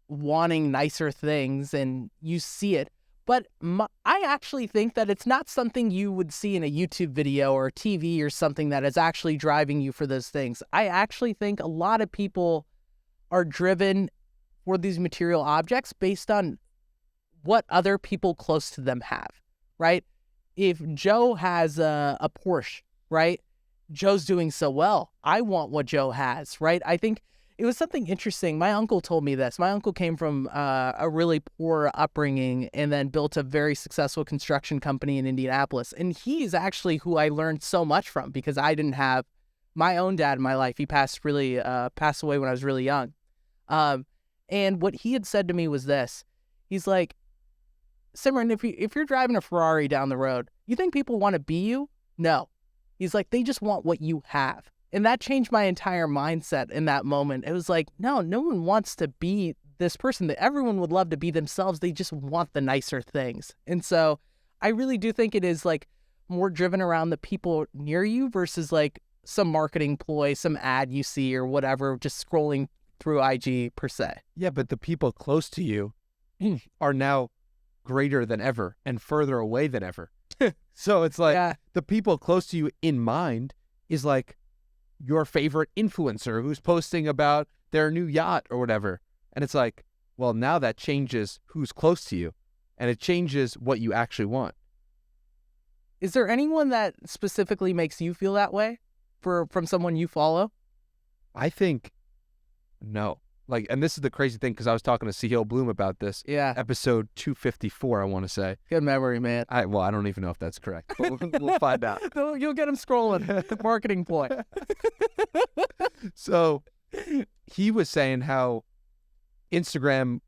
wanting nicer things, and you see it. But I actually think that it's not something you would see in a YouTube video or TV or something that is actually driving you for those things. I actually think a lot of people are driven for these material objects based on what other people close to them have, right? If Joe has a Porsche, right? Joe's doing so well. I want what Joe has, right? I think it was something interesting. My uncle told me this. My uncle came from a really poor upbringing and then built a very successful construction company in Indianapolis. And he's actually who I learned so much from, because I didn't have my own dad in my life. He passed away when I was really young. And what he had said to me was this. He's like, Simran, if you're driving a Ferrari down the road, you think people want to be you? No. He's like, they just want what you have. And that changed my entire mindset in that moment. It was like, no one wants to be this person. That everyone would love to be themselves. They just want the nicer things. And so I really do think it is like more driven around the people near you versus like some marketing ploy, some ad you see or whatever, just scrolling through IG per se. Yeah, but the people close to you are now greater than ever and further away than ever. So it's like the people close to you in mind is like your favorite influencer who's posting about their new yacht or whatever. And it's like, well, now that changes who's close to you and it changes what you actually want. Is there anyone that specifically makes you feel that way from someone you follow? I think no. Like, and this is the crazy thing, because I was talking to Sahil Bloom about this. Yeah. Episode 254, I want to say. Good memory, man. I don't even know if that's correct, but we'll find out. You'll get him scrolling. The marketing ploy. So he was saying how Instagram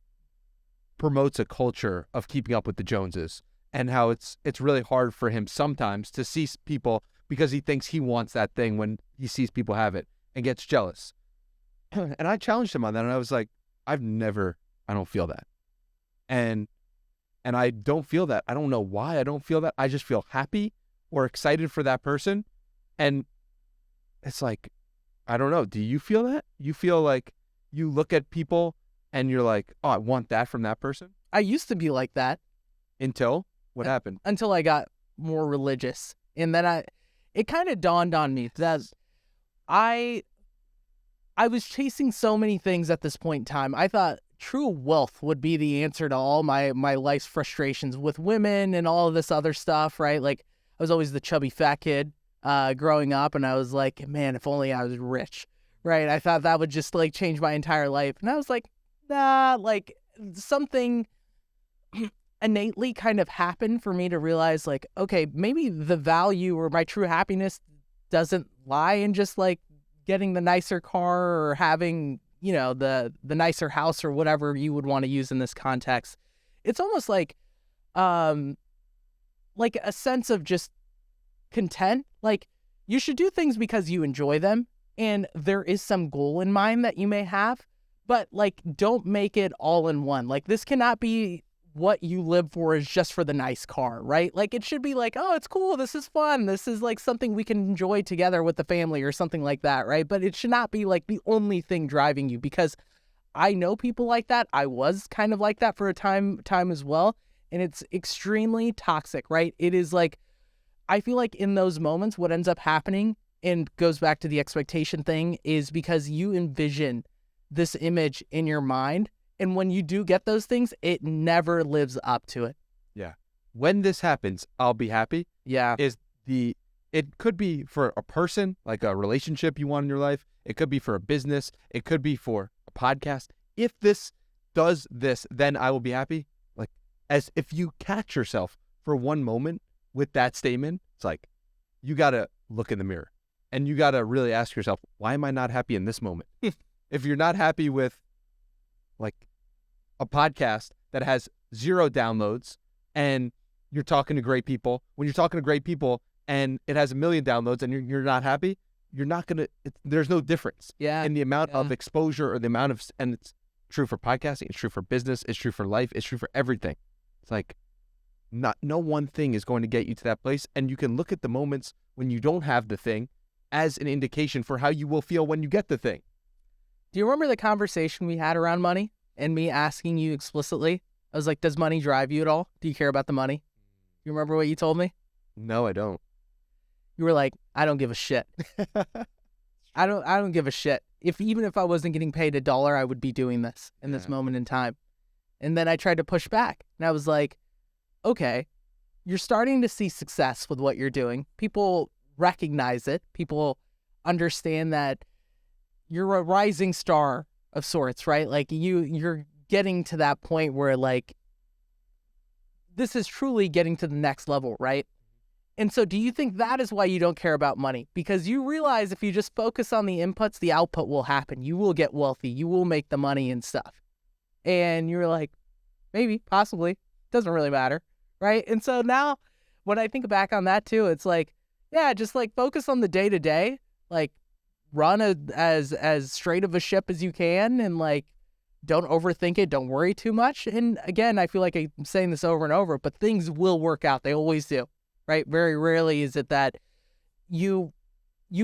promotes a culture of keeping up with the Joneses, and how it's really hard for him sometimes to see people, because he thinks he wants that thing when he sees people have it and gets jealous. And I challenged him on that, and I was like, I don't feel that. And I don't feel that. I don't know why I don't feel that. I just feel happy or excited for that person. And it's like, I don't know. Do you feel that? You feel like you look at people and you're like, oh, I want that from that person? I used to be like that. Until? What happened? Until I got more religious. And then it kind of dawned on me that I was chasing so many things at this point in time. I thought true wealth would be the answer to all my life's frustrations with women and all of this other stuff, right? Like, I was always the chubby fat kid growing up, and I was like, man, if only I was rich, right? I thought that would just like change my entire life. And I was like, nah, like something innately kind of happened for me to realize like, okay, maybe the value or my true happiness doesn't lie in just like getting the nicer car or having, you know, the nicer house or whatever you would want to use in this context. It's almost like a sense of just content. Like, you should do things because you enjoy them, and there is some goal in mind that you may have, but like, don't make it all in one. Like, this cannot be what you live for is just for the nice car, right? Like, it should be like, oh, it's cool, this is fun, this is like something we can enjoy together with the family or something like that, right? But it should not be like the only thing driving you, because I know people like that. I was kind of like that for a time as well, and it's extremely toxic, right? It is like, I feel like in those moments, what ends up happening, and goes back to the expectation thing, is because you envision this image in your mind, and when you do get those things, it never lives up to it. Yeah. When this happens, I'll be happy. Yeah. It could be for a person, like a relationship you want in your life. It could be for a business. It could be for a podcast. If this does this, then I will be happy. Like, as if you catch yourself for one moment with that statement, it's like, you got to look in the mirror and you got to really ask yourself, why am I not happy in this moment? If you're not happy with like a podcast that has 0 downloads and you're talking to great people, when you're talking to great people and it has 1 million downloads and you're not happy, you're not going to, there's no difference in the amount of exposure or the amount of, and it's true for podcasting, it's true for business, it's true for life, it's true for everything. It's like no one thing is going to get you to that place. And you can look at the moments when you don't have the thing as an indication for how you will feel when you get the thing. Do you remember the conversation we had around money and me asking you explicitly? I was like, does money drive you at all? Do you care about the money? You remember what you told me? No, I don't. You were like, I don't give a shit. I don't give a shit. Even if I wasn't getting paid $1, I would be doing this in this moment in time. And then I tried to push back. And I was like, okay, you're starting to see success with what you're doing. People recognize it. People understand that you're a rising star of sorts, right? Like you're getting to that point where like this is truly getting to the next level, right? And so do you think that is why you don't care about money? Because you realize if you just focus on the inputs, the output will happen. You will get wealthy. You will make the money and stuff. And you're like, maybe, possibly, doesn't really matter, right? And so now when I think back on that too, it's like, yeah, just like focus on the day-to-day, like run as straight of a ship as you can and like don't overthink it. Don't worry too much. And again, I feel like I'm saying this over and over, but things will work out. They always do. Right? Very rarely is it that you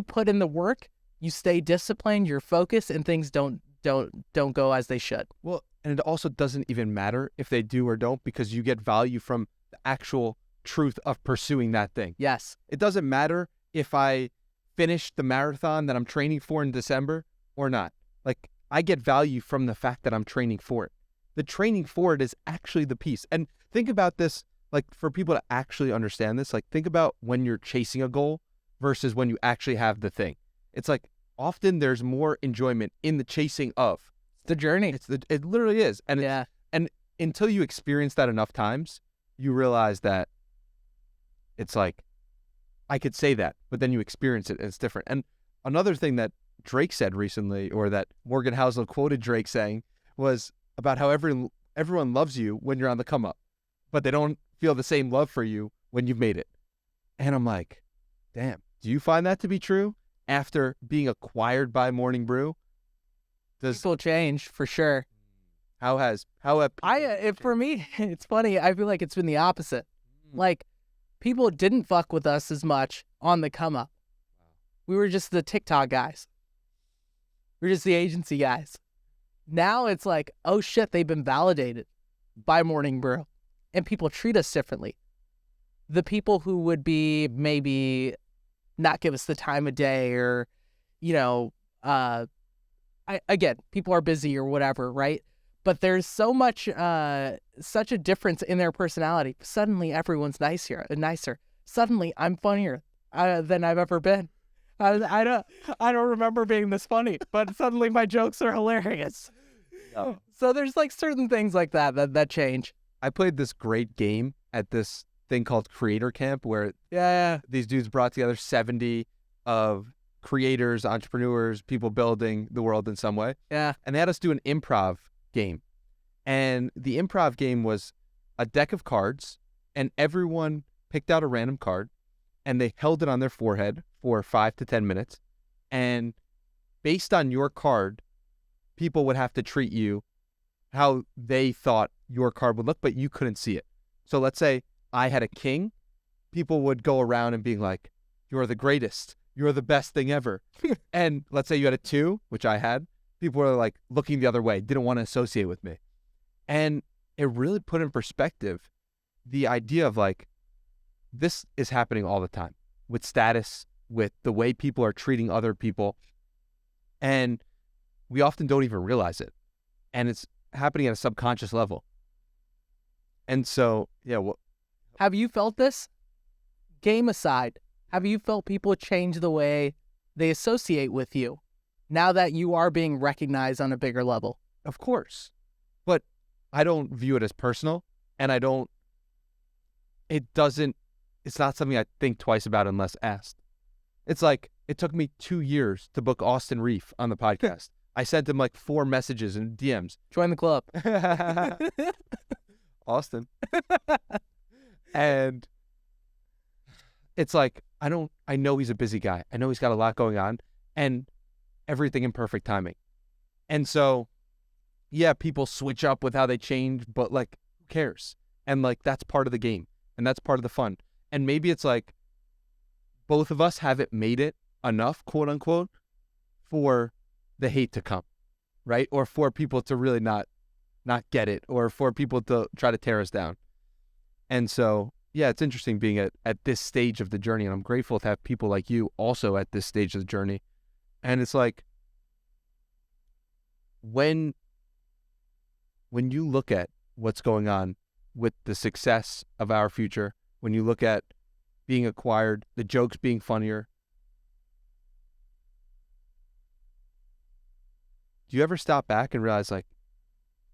put in the work, you stay disciplined, you're focused, and things don't go as they should. Well, and it also doesn't even matter if they do or don't because you get value from the actual truth of pursuing that thing. Yes. It doesn't matter if I finish the marathon that I'm training for in December or not. Like, I get value from the fact that I'm training for it. The training for it is actually the piece. And think about this. Like, for people to actually understand this, like, think about when you're chasing a goal versus when you actually have the thing. It's like, often there's more enjoyment in the chasing of. The journey. It literally is. And and until you experience that enough times, you realize that it's like, I could say that, but then you experience it and it's different. And another thing that Drake said recently, or that Morgan Housel quoted Drake saying, was about how everyone loves you when you're on the come up, but they don't feel the same love for you when you've made it. And I'm like, damn, do you find that to be true after being acquired by Morning Brew? People change for sure. How have for me, it's funny. I feel like it's been the opposite. Like, people didn't fuck with us as much on the come up. We were just the TikTok guys. We were just the agency guys. Now it's like, oh shit, they've been validated by Morning Brew. And people treat us differently. The people who would be maybe not give us the time of day or, you know, again, people are busy or whatever, right? But there's so much, such a difference in their personality. Suddenly everyone's nicer. Suddenly I'm funnier than I've ever been. I don't remember being this funny, but suddenly my jokes are hilarious. Oh. So there's like certain things like that change. I played this great game at this thing called Creator Camp where these dudes brought together 70 of creators, entrepreneurs, people building the world in some way. Yeah. And they had us do an improv game. And the improv game was a deck of cards, and everyone picked out a random card, and they held it on their forehead for 5 to 10 minutes. And based on your card, people would have to treat you how they thought your card would look, but you couldn't see it. So let's say I had a king, people would go around and being like, you're the greatest, you're the best thing ever. And let's say you had a 2, which I had, people were like looking the other way, didn't want to associate with me. And it really put in perspective the idea of like, this is happening all the time with status, with the way people are treating other people. And we often don't even realize it. And it's happening at a subconscious level. And so, have you felt this? Game aside, have you felt people change the way they associate with you now that you are being recognized on a bigger level? Of course. But I don't view it as personal, and it's not something I think twice about unless asked. It's like, it took me 2 years to book Austin Rief on the podcast. I sent him like 4 messages and DMs. Join the club. Austin. And it's like, I know he's a busy guy. I know he's got a lot going on and everything in perfect timing. And so, yeah, people switch up with how they change, but like, who cares? And like, that's part of the game and that's part of the fun. And maybe it's like both of us haven't made it enough, quote unquote, for the hate to come, right? Or for people to really not get it, or for people to try to tear us down. And so, yeah, it's interesting being at this stage of the journey. And I'm grateful to have people like you also at this stage of the journey. And it's like, when you look at what's going on with the success of our future, when you look at being acquired, the jokes being funnier, do you ever stop back and realize, like,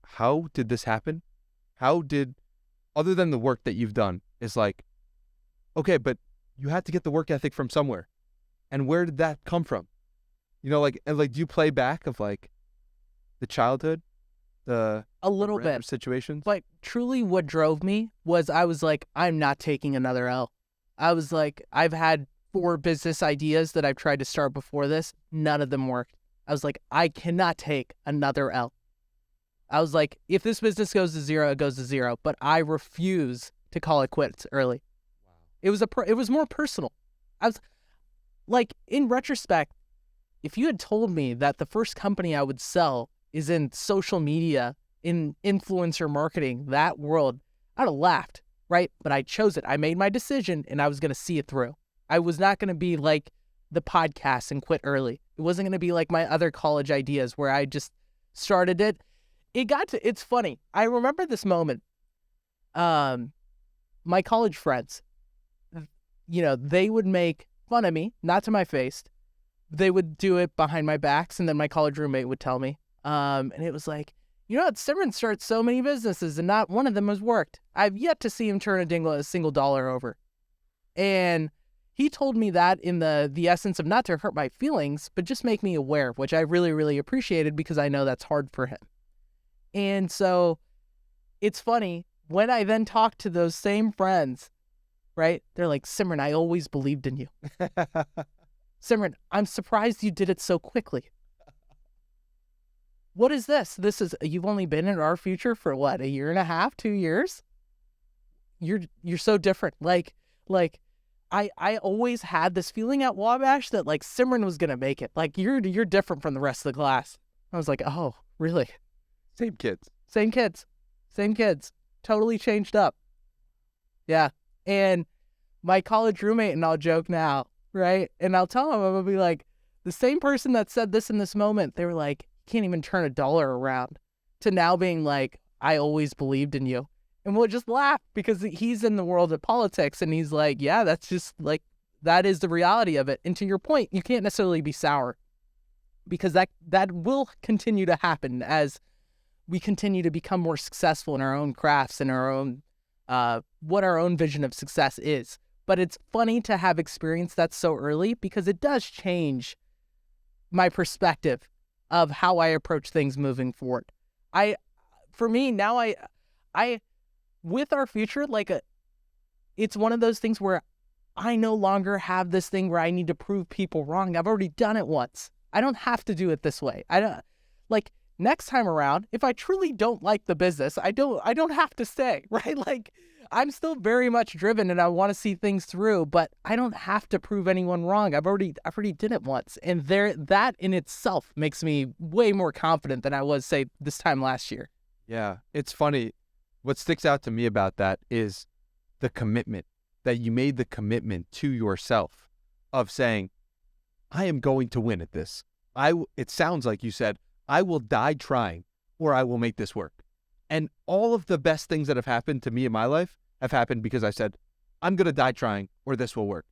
how did this happen? Other than the work that you've done, is like, okay, but you had to get the work ethic from somewhere. And where did that come from? You know, like, and like, do you play back of like the childhood, a little bit situations? But truly what drove me was I was like, I'm not taking another L. I was like, I've had 4 business ideas that I've tried to start before this. None of them worked. I was like, I cannot take another L. I was like, if this business goes to zero, it goes to zero. But I refuse to call it quits early. Wow. It was more personal. I was like, in retrospect, if you had told me that the first company I would sell is in social media, in influencer marketing, that world, I'd have laughed, right? But I chose it. I made my decision and I was going to see it through. I was not going to be like the podcast and quit early. It wasn't going to be like my other college ideas where I just started it. It's funny. I remember this moment. My college friends, you know, they would make fun of me, not to my face. They would do it behind my backs, and then my college roommate would tell me. And it was like, you know what, Simran starts so many businesses, and not one of them has worked. I've yet to see him turn a single dollar over. And he told me that in the essence of not to hurt my feelings, but just make me aware, which I really, really appreciated because I know that's hard for him. And so it's funny, when I then talk to those same friends, right, they're like, Simran, I always believed in you. Simran, I'm surprised you did it so quickly. What is this? You've only been in our future for what, 1.5 years, 2 years? You're so different. Like I always had this feeling at Wabash that like Simran was gonna make it. Like you're different from the rest of the class. I was like, oh, really? Same kids. Totally changed up. Yeah. And my college roommate, and I'll joke now, right? And I'll tell him, I'm gonna be like, the same person that said this in this moment, they were like, can't even turn $1 around, to now being like, I always believed in you. And we'll just laugh because he's in the world of politics and he's like, yeah, that's just like, that is the reality of it. And to your point, you can't necessarily be sour because that will continue to happen as we continue to become more successful in our own crafts and our own, what our own vision of success is. But it's funny to have experienced that so early because it does change my perspective of how I approach things moving forward. For me, now I with our future, it's one of those things where I no longer have this thing where I need to prove people wrong. I've already done it once. I don't have to do it this way. Next time around, if I truly don't like the business, I don't have to stay, right? Like, I'm still very much driven and I want to see things through, but I don't have to prove anyone wrong. I've already did it once. And that in itself makes me way more confident than I was, say, this time last year. Yeah. It's funny. What sticks out to me about that is the commitment, that you made the commitment to yourself of saying, I am going to win at this. It sounds like you said, I will die trying or I will make this work. And all of the best things that have happened to me in my life have happened because I said, I'm going to die trying or this will work.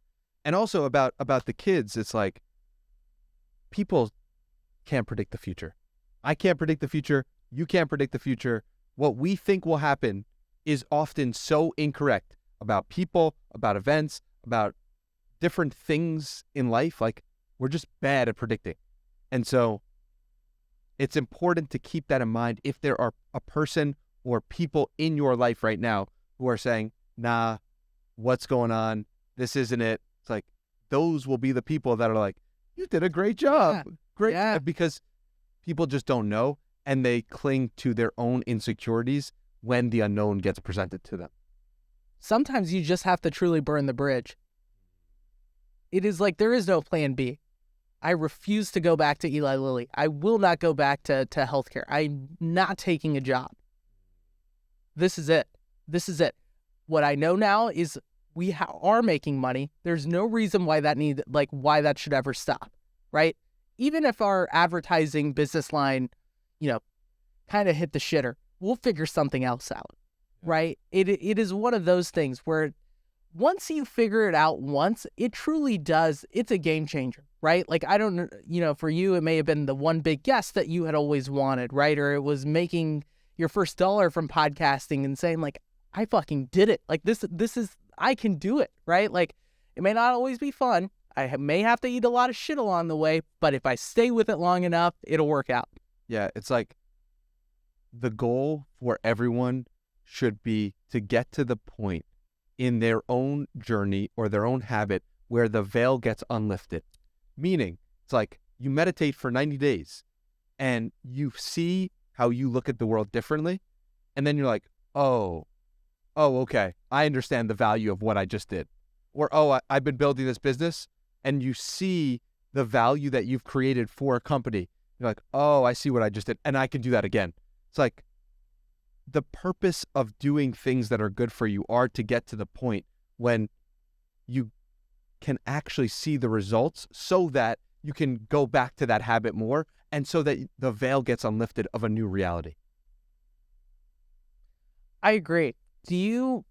And also about the kids, it's like people can't predict the future. I can't predict the future. You can't predict the future. What we think will happen is often so incorrect about people, about events, about different things in life. Like, we're just bad at predicting. And so it's important to keep that in mind if there are a person or people in your life right now who are saying, nah, what's going on? This isn't it. It's like, those will be the people that are like, you did a great job. Yeah. Great. Yeah. Because people just don't know, and they cling to their own insecurities when the unknown gets presented to them. Sometimes you just have to truly burn the bridge. It is like there is no plan B. I refuse to go back to Eli Lilly. I will not go back to healthcare. I'm not taking a job. This is it. This is it. What I know now is we are making money. There's no reason why that should ever stop, right? Even if our advertising business line, kind of hit the shitter, we'll figure something else out, right? It is one of those things where once you figure it out once, it truly does. It's a game changer, right? Like, I don't, for you, it may have been the one big guest that you had always wanted, right? Or it was making your first dollar from podcasting and saying, like, I fucking did it. Like, this is, I can do it, right? Like, it may not always be fun. I may have to eat a lot of shit along the way, but if I stay with it long enough, it'll work out. Yeah, it's like the goal for everyone should be to get to the point in their own journey or their own habit where the veil gets unlifted. Meaning, it's like you meditate for 90 days and you see how you look at the world differently. And then you're like, oh, okay. I understand the value of what I just did. Or, I've been building this business, and you see the value that you've created for a company. You're like, oh, I see what I just did, and I can do that again. It's like the purpose of doing things that are good for you are to get to the point when you can actually see the results so that you can go back to that habit more, and so that the veil gets unlifted of a new reality. I agree. Do you...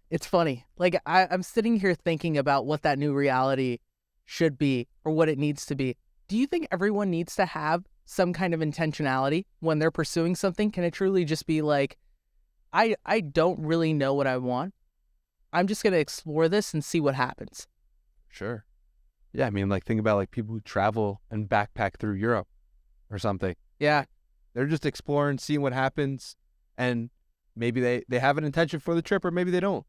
It's funny. Like, I'm sitting here thinking about what that new reality should be or what it needs to be. Do you think everyone needs to have some kind of intentionality when they're pursuing something? Can it truly just be like, I don't really know what I want. I'm just going to explore this and see what happens. Sure. Yeah, I mean, like, think about like people who travel and backpack through Europe or something. Yeah. They're just exploring, seeing what happens, and maybe they have an intention for the trip, or maybe they don't.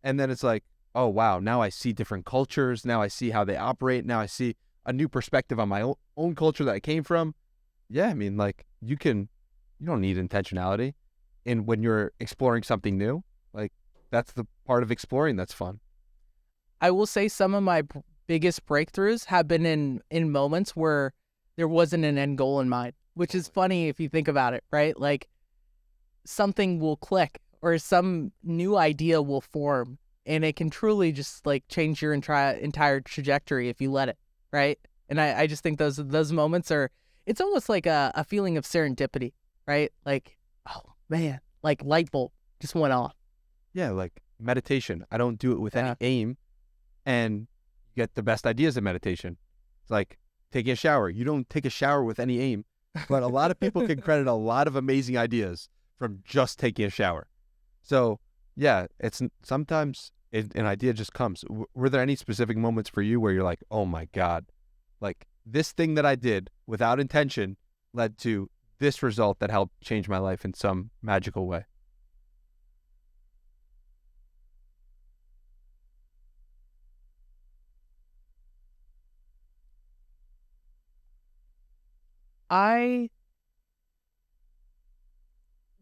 And then it's like, oh, wow, now I see different cultures. Now I see how they operate. Now I see a new perspective on my own culture that I came from. Yeah, I mean, like, you don't need intentionality when you're exploring something new. Like, that's the part of exploring that's fun. I will say some of my biggest breakthroughs have been in moments where there wasn't an end goal in mind, which is funny if you think about it, right? Like, something will click or some new idea will form, and it can truly just like change your entire trajectory if you let it, right? And I just think those moments it's almost like a feeling of serendipity, right? Like, oh man, like light bulb just went off. Yeah, like meditation. I don't do it with any aim, and you get the best ideas in meditation. It's like taking a shower. You don't take a shower with any aim, but a lot of people can credit a lot of amazing ideas from just taking a shower. So yeah, it's sometimes an idea just comes. Were there any specific moments for you where you're like, oh my God, like this thing that I did without intention led to this result that helped change my life in some magical way?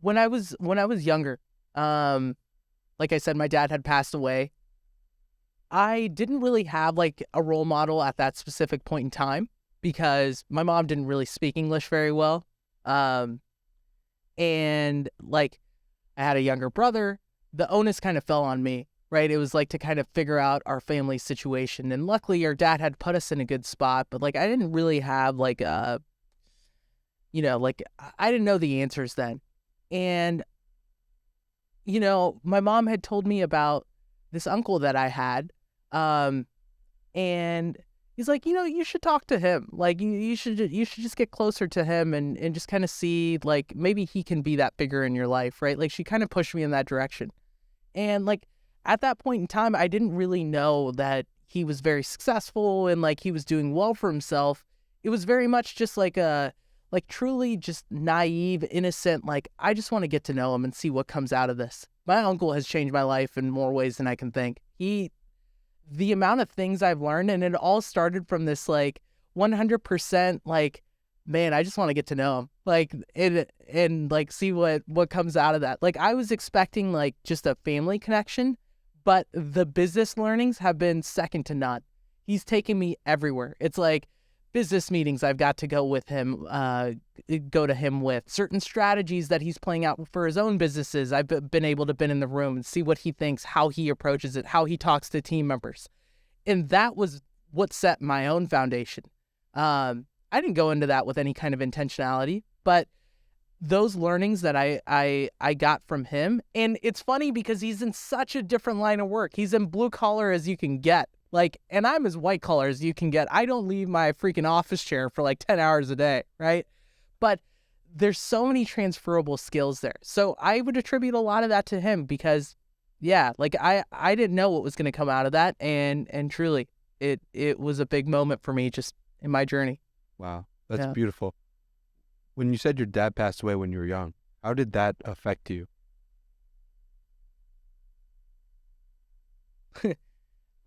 When I was younger, like I said, my dad had passed away. I didn't really have like a role model at that specific point in time because my mom didn't really speak English very well. And like I had a younger brother, the onus kind of fell on me, right? It was like to kind of figure out our family situation. And luckily our dad had put us in a good spot, but like I didn't really have like I didn't know the answers then. And, my mom had told me about this uncle that I had. And, he's like, you should talk to him. Like, you should just get closer to him and just kind of see, like, maybe he can be that figure in your life, right? Like, she kind of pushed me in that direction. And, like, at that point in time, I didn't really know that he was very successful and, like, he was doing well for himself. It was very much just like truly just naive, innocent, like, I just want to get to know him and see what comes out of this. My uncle has changed my life in more ways than I can think. The amount of things I've learned, and it all started from this, like, 100%, like, man, I just want to get to know him, like, and like, see what comes out of that. Like, I was expecting, like, just a family connection, but the business learnings have been second to none. He's taken me everywhere. It's like business meetings I've got to go with him, go to him with. Certain strategies that he's playing out for his own businesses, I've been able to been in the room and see what he thinks, how he approaches it, how he talks to team members. And that was what set my own foundation. I didn't go into that with any kind of intentionality, but those learnings that I got from him, and it's funny because he's in such a different line of work. He's in blue collar as you can get. Like, and I'm as white collar as you can get. I don't leave my freaking office chair for like 10 hours a day, right? But there's so many transferable skills there. So I would attribute a lot of that to him because, yeah, like I didn't know what was going to come out of that. And truly, it was a big moment for me just in my journey. Wow, that's beautiful. When you said your dad passed away when you were young, how did that affect you?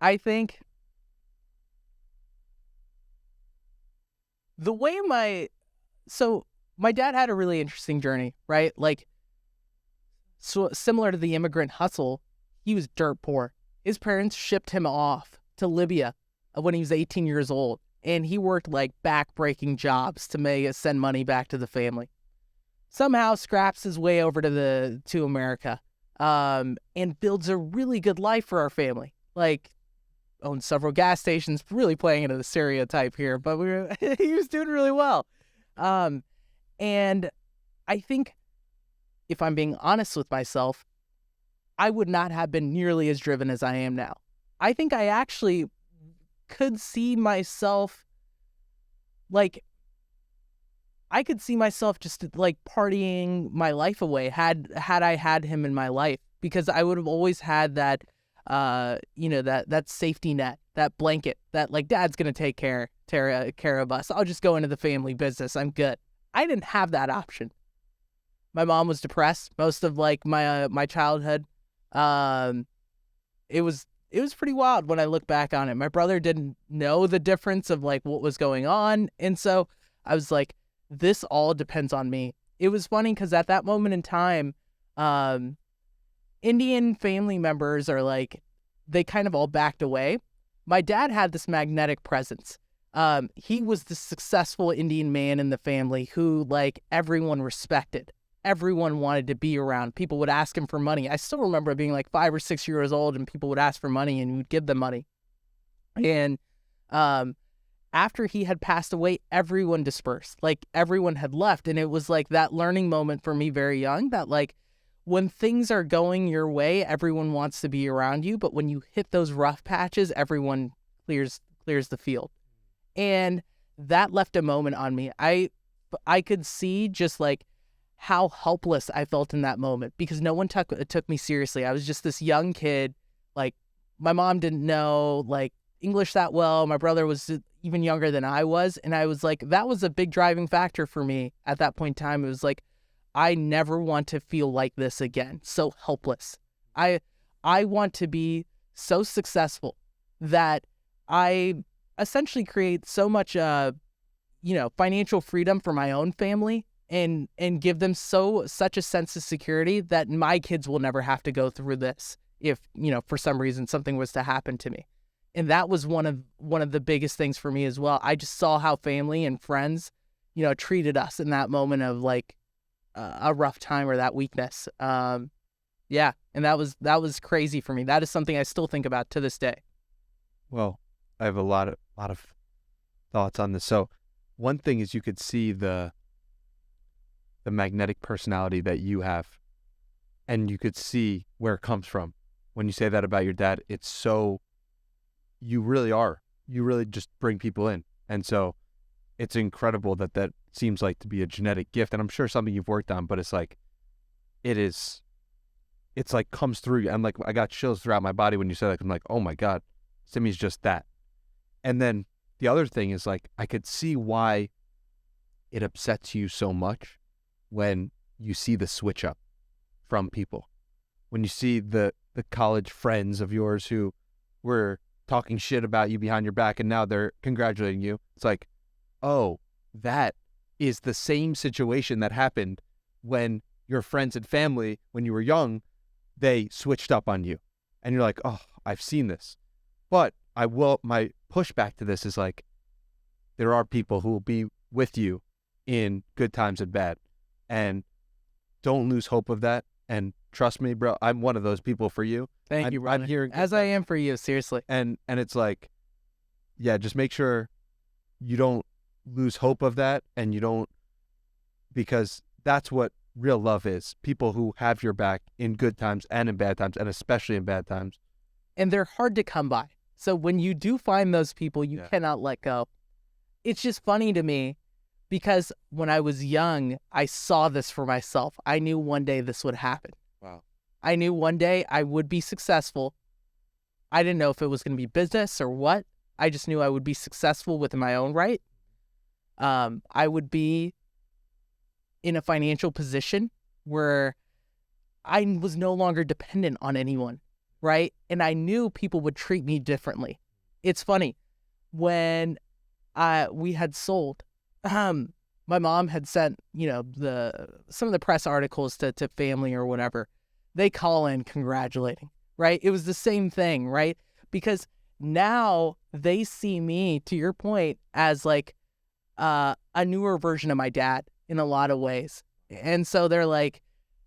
I think the way my dad had a really interesting journey, right? Like, so similar to the immigrant hustle, he was dirt poor. His parents shipped him off to Libya when he was 18 years old, and he worked like back-breaking jobs to send money back to the family. Somehow scraps his way over to America, and builds a really good life for our family. Like, owns several gas stations, really playing into the stereotype here, but he was doing really well. And I think, if I'm being honest with myself, I would not have been nearly as driven as I am now. I think I actually could see myself, like, I could see myself just like partying my life away had I had him in my life, because I would have always had that, that safety net, that blanket, that like, dad's going to take care of us. I'll just go into the family business. I'm good. I didn't have that option. My mom was depressed most of like my childhood. It was pretty wild when I look back on it. My brother didn't know the difference of like what was going on. And so I was like, this all depends on me. It was funny because at that moment in time, Indian family members are like, they kind of all backed away. My dad had this magnetic presence. He was the successful Indian man in the family who like everyone respected. Everyone wanted to be around. People would ask him for money. I still remember being like 5 or 6 years old and people would ask for money and he would give them money. And after he had passed away, everyone dispersed. Like, everyone had left. And it was like that learning moment for me very young, that like, when things are going your way, everyone wants to be around you. But when you hit those rough patches, everyone clears the field. And that left a moment on me. I could see just like how helpless I felt in that moment, because no one took me seriously. I was just this young kid. Like, my mom didn't know like English that well. My brother was even younger than I was. And I was like, that was a big driving factor for me at that point in time. It was like, I never want to feel like this again. So helpless. I want to be so successful that I essentially create so much, financial freedom for my own family and give them such a sense of security that my kids will never have to go through this if, for some reason something was to happen to me. And that was one of the biggest things for me as well. I just saw how family and friends, treated us in that moment of like a rough time or that weakness. And that was crazy for me. That is something I still think about to this day. Well, I have a lot of thoughts on this. So one thing is, you could see the magnetic personality that you have, and you could see where it comes from. When you say that about your dad, it's so, you really are you really just bring people in. And so it's incredible that seems like to be a genetic gift. And I'm sure something you've worked on, but it's like, it's like comes through you. And like, I got chills throughout my body when you said that. I'm like, oh my God, Simmy's just that. And then the other thing is like, I could see why it upsets you so much when you see the switch up from people. When you see the college friends of yours who were talking shit about you behind your back and now they're congratulating you. It's like, oh, that is the same situation that happened when your friends and family, when you were young, they switched up on you. And you're like, oh, I've seen this. But my pushback to this is like, there are people who will be with you in good times and bad. And don't lose hope of that. And trust me, bro, I'm one of those people for you. Thank you, brother. I'm hearing as I am for you, seriously. And it's like, yeah, just make sure you don't lose hope of that, and you don't, because that's what real love is. People who have your back in good times and in bad times, and especially in bad times. And they're hard to come by. So when you do find those people, you cannot let go. It's just funny to me because when I was young, I saw this for myself. I knew one day this would happen. Wow. I knew one day I would be successful. I didn't know if it was going to be business or what. I just knew I would be successful within my own right. I would be in a financial position where I was no longer dependent on anyone, right? And I knew people would treat me differently. It's funny, when we had sold, my mom had sent, some of the press articles to family or whatever. They call in congratulating, right? It was the same thing, right? Because now they see me, to your point, as like a newer version of my dad in a lot of ways. And so they're like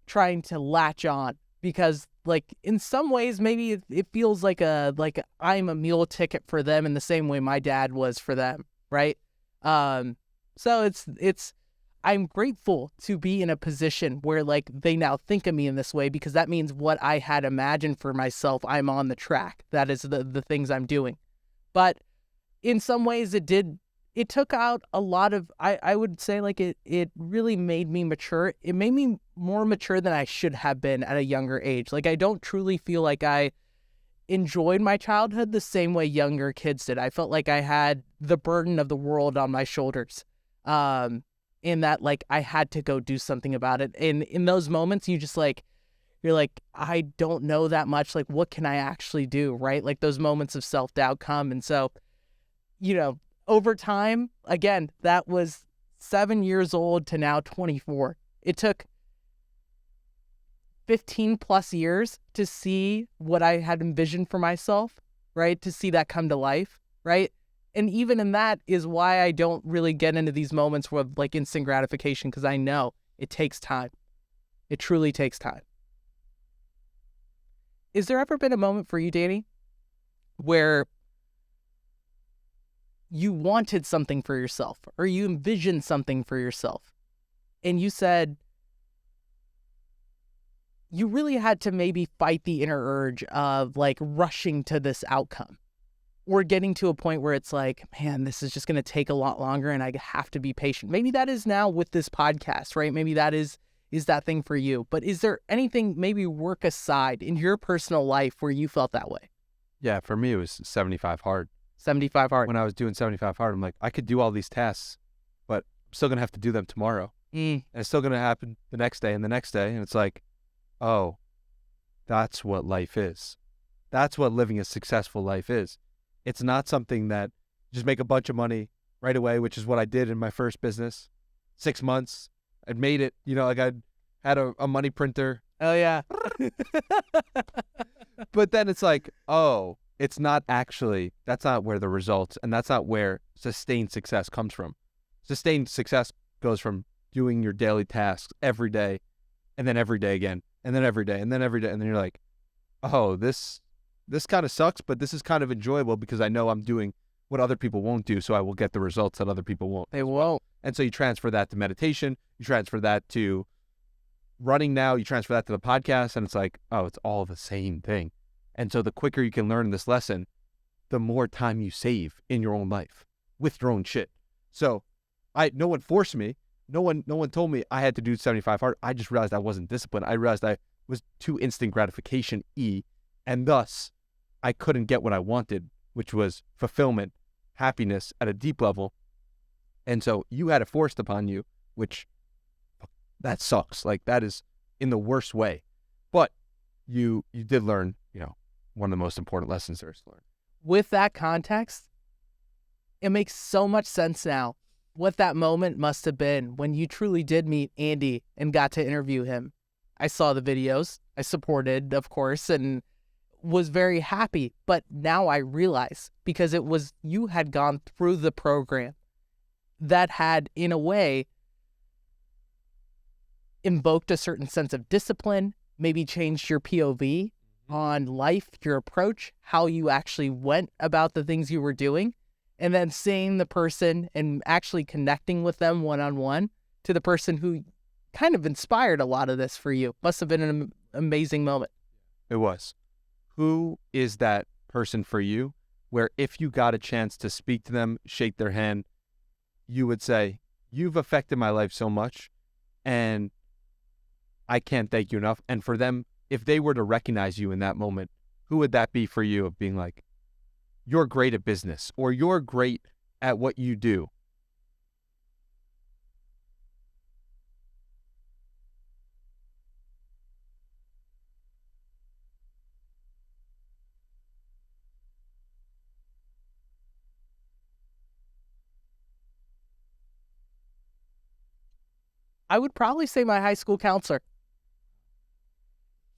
trying to latch on because like in some ways, maybe it feels like I'm a meal ticket for them in the same way my dad was for them. Right. So I'm grateful to be in a position where like they now think of me in this way, because that means what I had imagined for myself, I'm on the track. That is the things I'm doing. But in some ways it took out a lot of, I would say like it really made me mature. It made me more mature than I should have been at a younger age. Like I don't truly feel like I enjoyed my childhood the same way younger kids did. I felt like I had the burden of the world on my shoulders. In that like I had to go do something about it. And in those moments you're like, I don't know that much. Like what can I actually do? Right? Like those moments of self-doubt come. And so, over time, again, that was 7 years old to now 24. It took 15 plus years to see what I had envisioned for myself, right? To see that come to life, right? And even in that is why I don't really get into these moments with like instant gratification, because I know it takes time. It truly takes time. Is there ever been a moment for you, Danny, where you wanted something for yourself or you envisioned something for yourself and you said you really had to maybe fight the inner urge of like rushing to this outcome, or getting to a point where it's like, man, this is just going to take a lot longer and I have to be patient? Maybe that is now with this podcast, right? Maybe that is that thing for you. But is there anything, maybe work aside, in your personal life where you felt that way? Yeah, for me, it was 75 hard. 75 hard. When I was doing 75 hard, I'm like, I could do all these tasks, but I'm still going to have to do them tomorrow. And it's still going to happen the next day and the next day. And it's like, oh, that's what life is. That's what living a successful life is. It's not something that just make a bunch of money right away, which is what I did in my first business. 6 months, I'd made it. Like I had a money printer. Oh, yeah. But then it's like, oh, it's not actually, that's not where the results, and that's not where sustained success comes from. Sustained success goes from doing your daily tasks every day, and then every day again, and then every day, and then every day. And then you're like, oh, this kind of sucks, but this is kind of enjoyable because I know I'm doing what other people won't do, so I will get the results that other people won't. They won't. And so you transfer that to meditation, you transfer that to running now, you transfer that to the podcast, and it's like, oh, it's all the same thing. And so the quicker you can learn this lesson, the more time you save in your own life with your own shit. So no one forced me. No one told me I had to do 75 hard. I just realized I wasn't disciplined. I realized I was too instant gratification-y, and thus I couldn't get what I wanted, which was fulfillment, happiness at a deep level. And so you had it forced upon you, which that sucks. Like, that is in the worst way. But you did learn, one of the most important lessons there is to learn. With that context, it makes so much sense now what that moment must have been when you truly did meet Andy and got to interview him. I saw the videos. I supported, of course, and was very happy. But now I realize, because it was you had gone through the program that had, in a way, invoked a certain sense of discipline, maybe changed your POV on life, your approach, how you actually went about the things you were doing, and then seeing the person and actually connecting with them one-on-one to the person who kind of inspired a lot of this for you. Must have been an amazing moment. It was. Who is that person for you where if you got a chance to speak to them, shake their hand, you would say, you've affected my life so much, and I can't thank you enough. And for them, if they were to recognize you in that moment, who would that be for you, of being like, you're great at business, or you're great at what you do? I would probably say my high school counselor.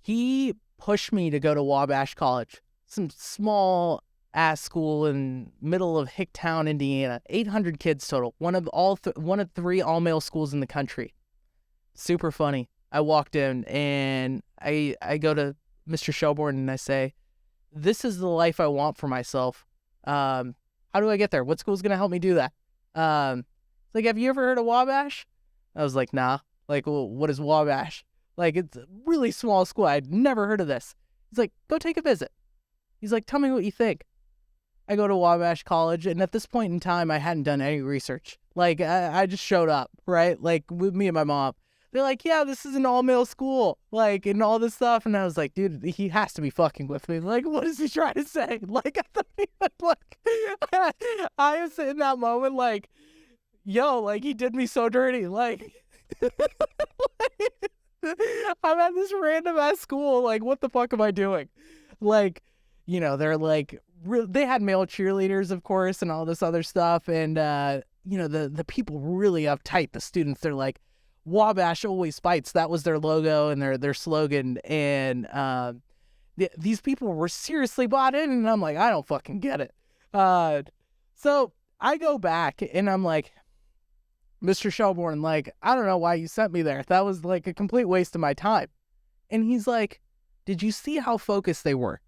He pushed me to go to Wabash College, some small ass school in middle of Hicktown, Indiana. 800 kids total. One of 3 all-male schools in the country. Super funny. I walked in and I go to Mr. Shelbourne and I say, this is the life I want for myself. How do I get there? What school's going to help me do that? It's like, have you ever heard of Wabash? I was like, nah. Like, well, what is Wabash? Like, it's a really small school. I'd never heard of this. He's like, go take a visit. He's like, tell me what you think. I go to Wabash College, and at this point in time, I hadn't done any research. Like, I just showed up, right? Like, with me and my mom. They're like, yeah, this is an all-male school, like, and all this stuff. And I was like, dude, he has to be fucking with me. Like, what is he trying to say? Like, I was in that moment, like, yo, like, he did me so dirty. Like, I'm at this random ass school. Like, what the fuck am I doing? Like, they're like, they had male cheerleaders, of course, and all this other stuff. And, the people really uptight, the students, they're like, Wabash always fights. That was their logo and their slogan. And these people were seriously bought in. And I'm like, I don't fucking get it. So I go back and I'm like, Mr. Shelbourne, like, I don't know why you sent me there. That was like a complete waste of my time. And he's like, did you see how focused they were?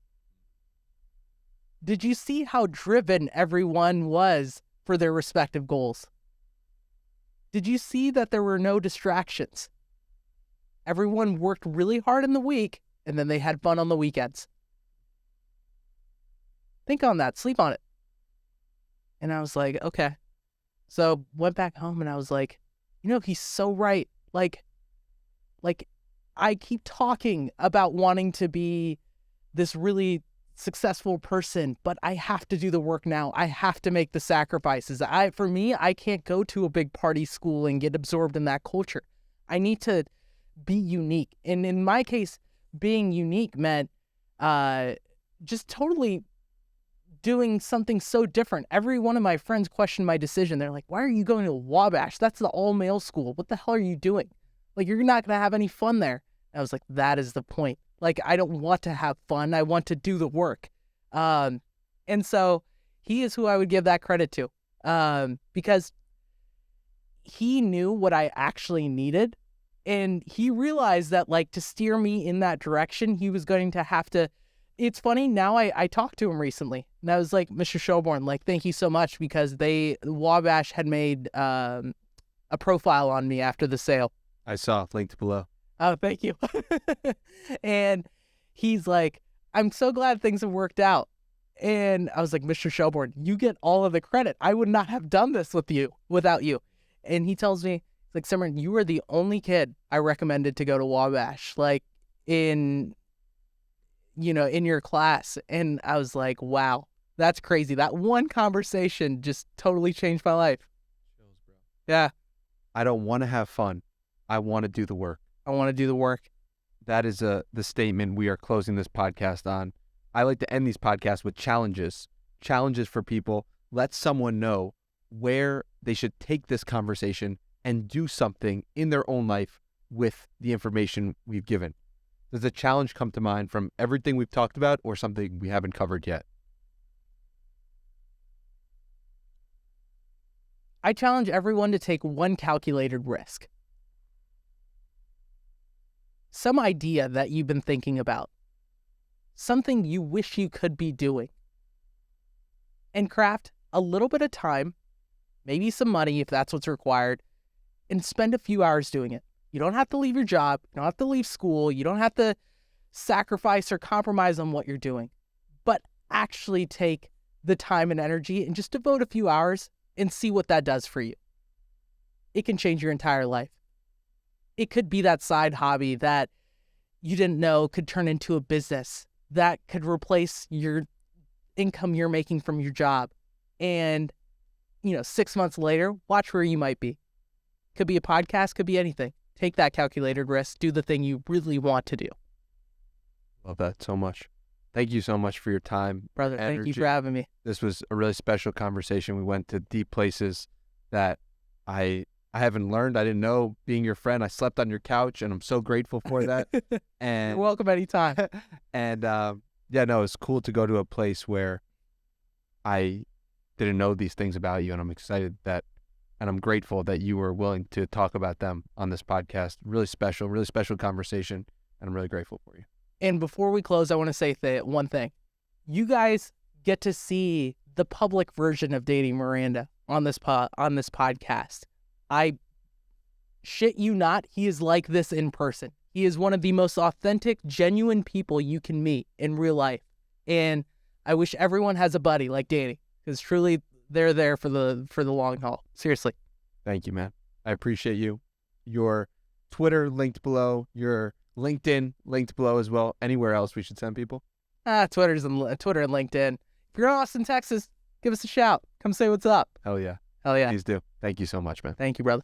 Did you see how driven everyone was for their respective goals? Did you see that there were no distractions? Everyone worked really hard in the week, and then they had fun on the weekends. Think on that. Sleep on it. And I was like, okay. So went back home, and I was like, he's so right. Like I keep talking about wanting to be this really successful person, but I have to do the work now. I have to make the sacrifices. For me, I can't go to a big party school and get absorbed in that culture. I need to be unique. And in my case, being unique meant just totally doing something so different. Every one of my friends questioned my decision. They're like, why are you going to Wabash? That's the all-male school. What the hell are you doing? Like, you're not going to have any fun there. And I was like, that is the point. Like, I don't want to have fun. I want to do the work. And so he is who I would give that credit to, because he knew what I actually needed. And he realized that, like, to steer me in that direction, he was going to have to. It's funny, now I talked to him recently, and I was like, Mr. Shelbourne, like, thank you so much, because Wabash had made a profile on me after the sale. I saw, linked below. Oh, thank you. And he's like, I'm so glad things have worked out. And I was like, Mr. Shelbourne, you get all of the credit. I would not have done this without you. And he tells me, he's like, Simran, you were the only kid I recommended to go to Wabash, like in your class. And I was like, wow, that's crazy. That one conversation just totally changed my life. Yeah. I don't want to have fun. I want to do the work. I want to do the work. That is the statement we are closing this podcast on. I like to end these podcasts with challenges for people. Let someone know where they should take this conversation and do something in their own life with the information we've given. Does a challenge come to mind from everything we've talked about or something we haven't covered yet? I challenge everyone to take one calculated risk. Some idea that you've been thinking about. Something you wish you could be doing. And craft a little bit of time, maybe some money if that's what's required, and spend a few hours doing it. You don't have to leave your job. You don't have to leave school. You don't have to sacrifice or compromise on what you're doing. But actually take the time and energy and just devote a few hours and see what that does for you. It can change your entire life. It could be that side hobby that you didn't know could turn into a business that could replace your income you're making from your job. And, 6 months later, watch where you might be. Could be a podcast, could be anything. Take that calculated risk. Do the thing you really want to do. Love that so much. Thank you so much for your time. Brother, thank you for having me. This was a really special conversation. We went to deep places that I haven't learned. I didn't know. Being your friend, I slept on your couch, and I'm so grateful for that. And you're welcome anytime. And it's cool to go to a place where I didn't know these things about you, and I'm excited and I'm grateful that you were willing to talk about them on this podcast. Really special conversation, and I'm really grateful for you. And before we close, I want to say one thing. You guys get to see the public version of dating Miranda on this podcast. I shit you not, he is like this in person. He is one of the most authentic, genuine people you can meet in real life. And I wish everyone has a buddy like Danny, because truly they're there for the long haul. Seriously. Thank you, man. I appreciate you. Your Twitter linked below, your LinkedIn linked below as well. Anywhere else we should send people? Twitter and LinkedIn. If you're in Austin, Texas, give us a shout. Come say what's up. Hell yeah. Hell yeah. Please do. Thank you so much, man. Thank you, brother.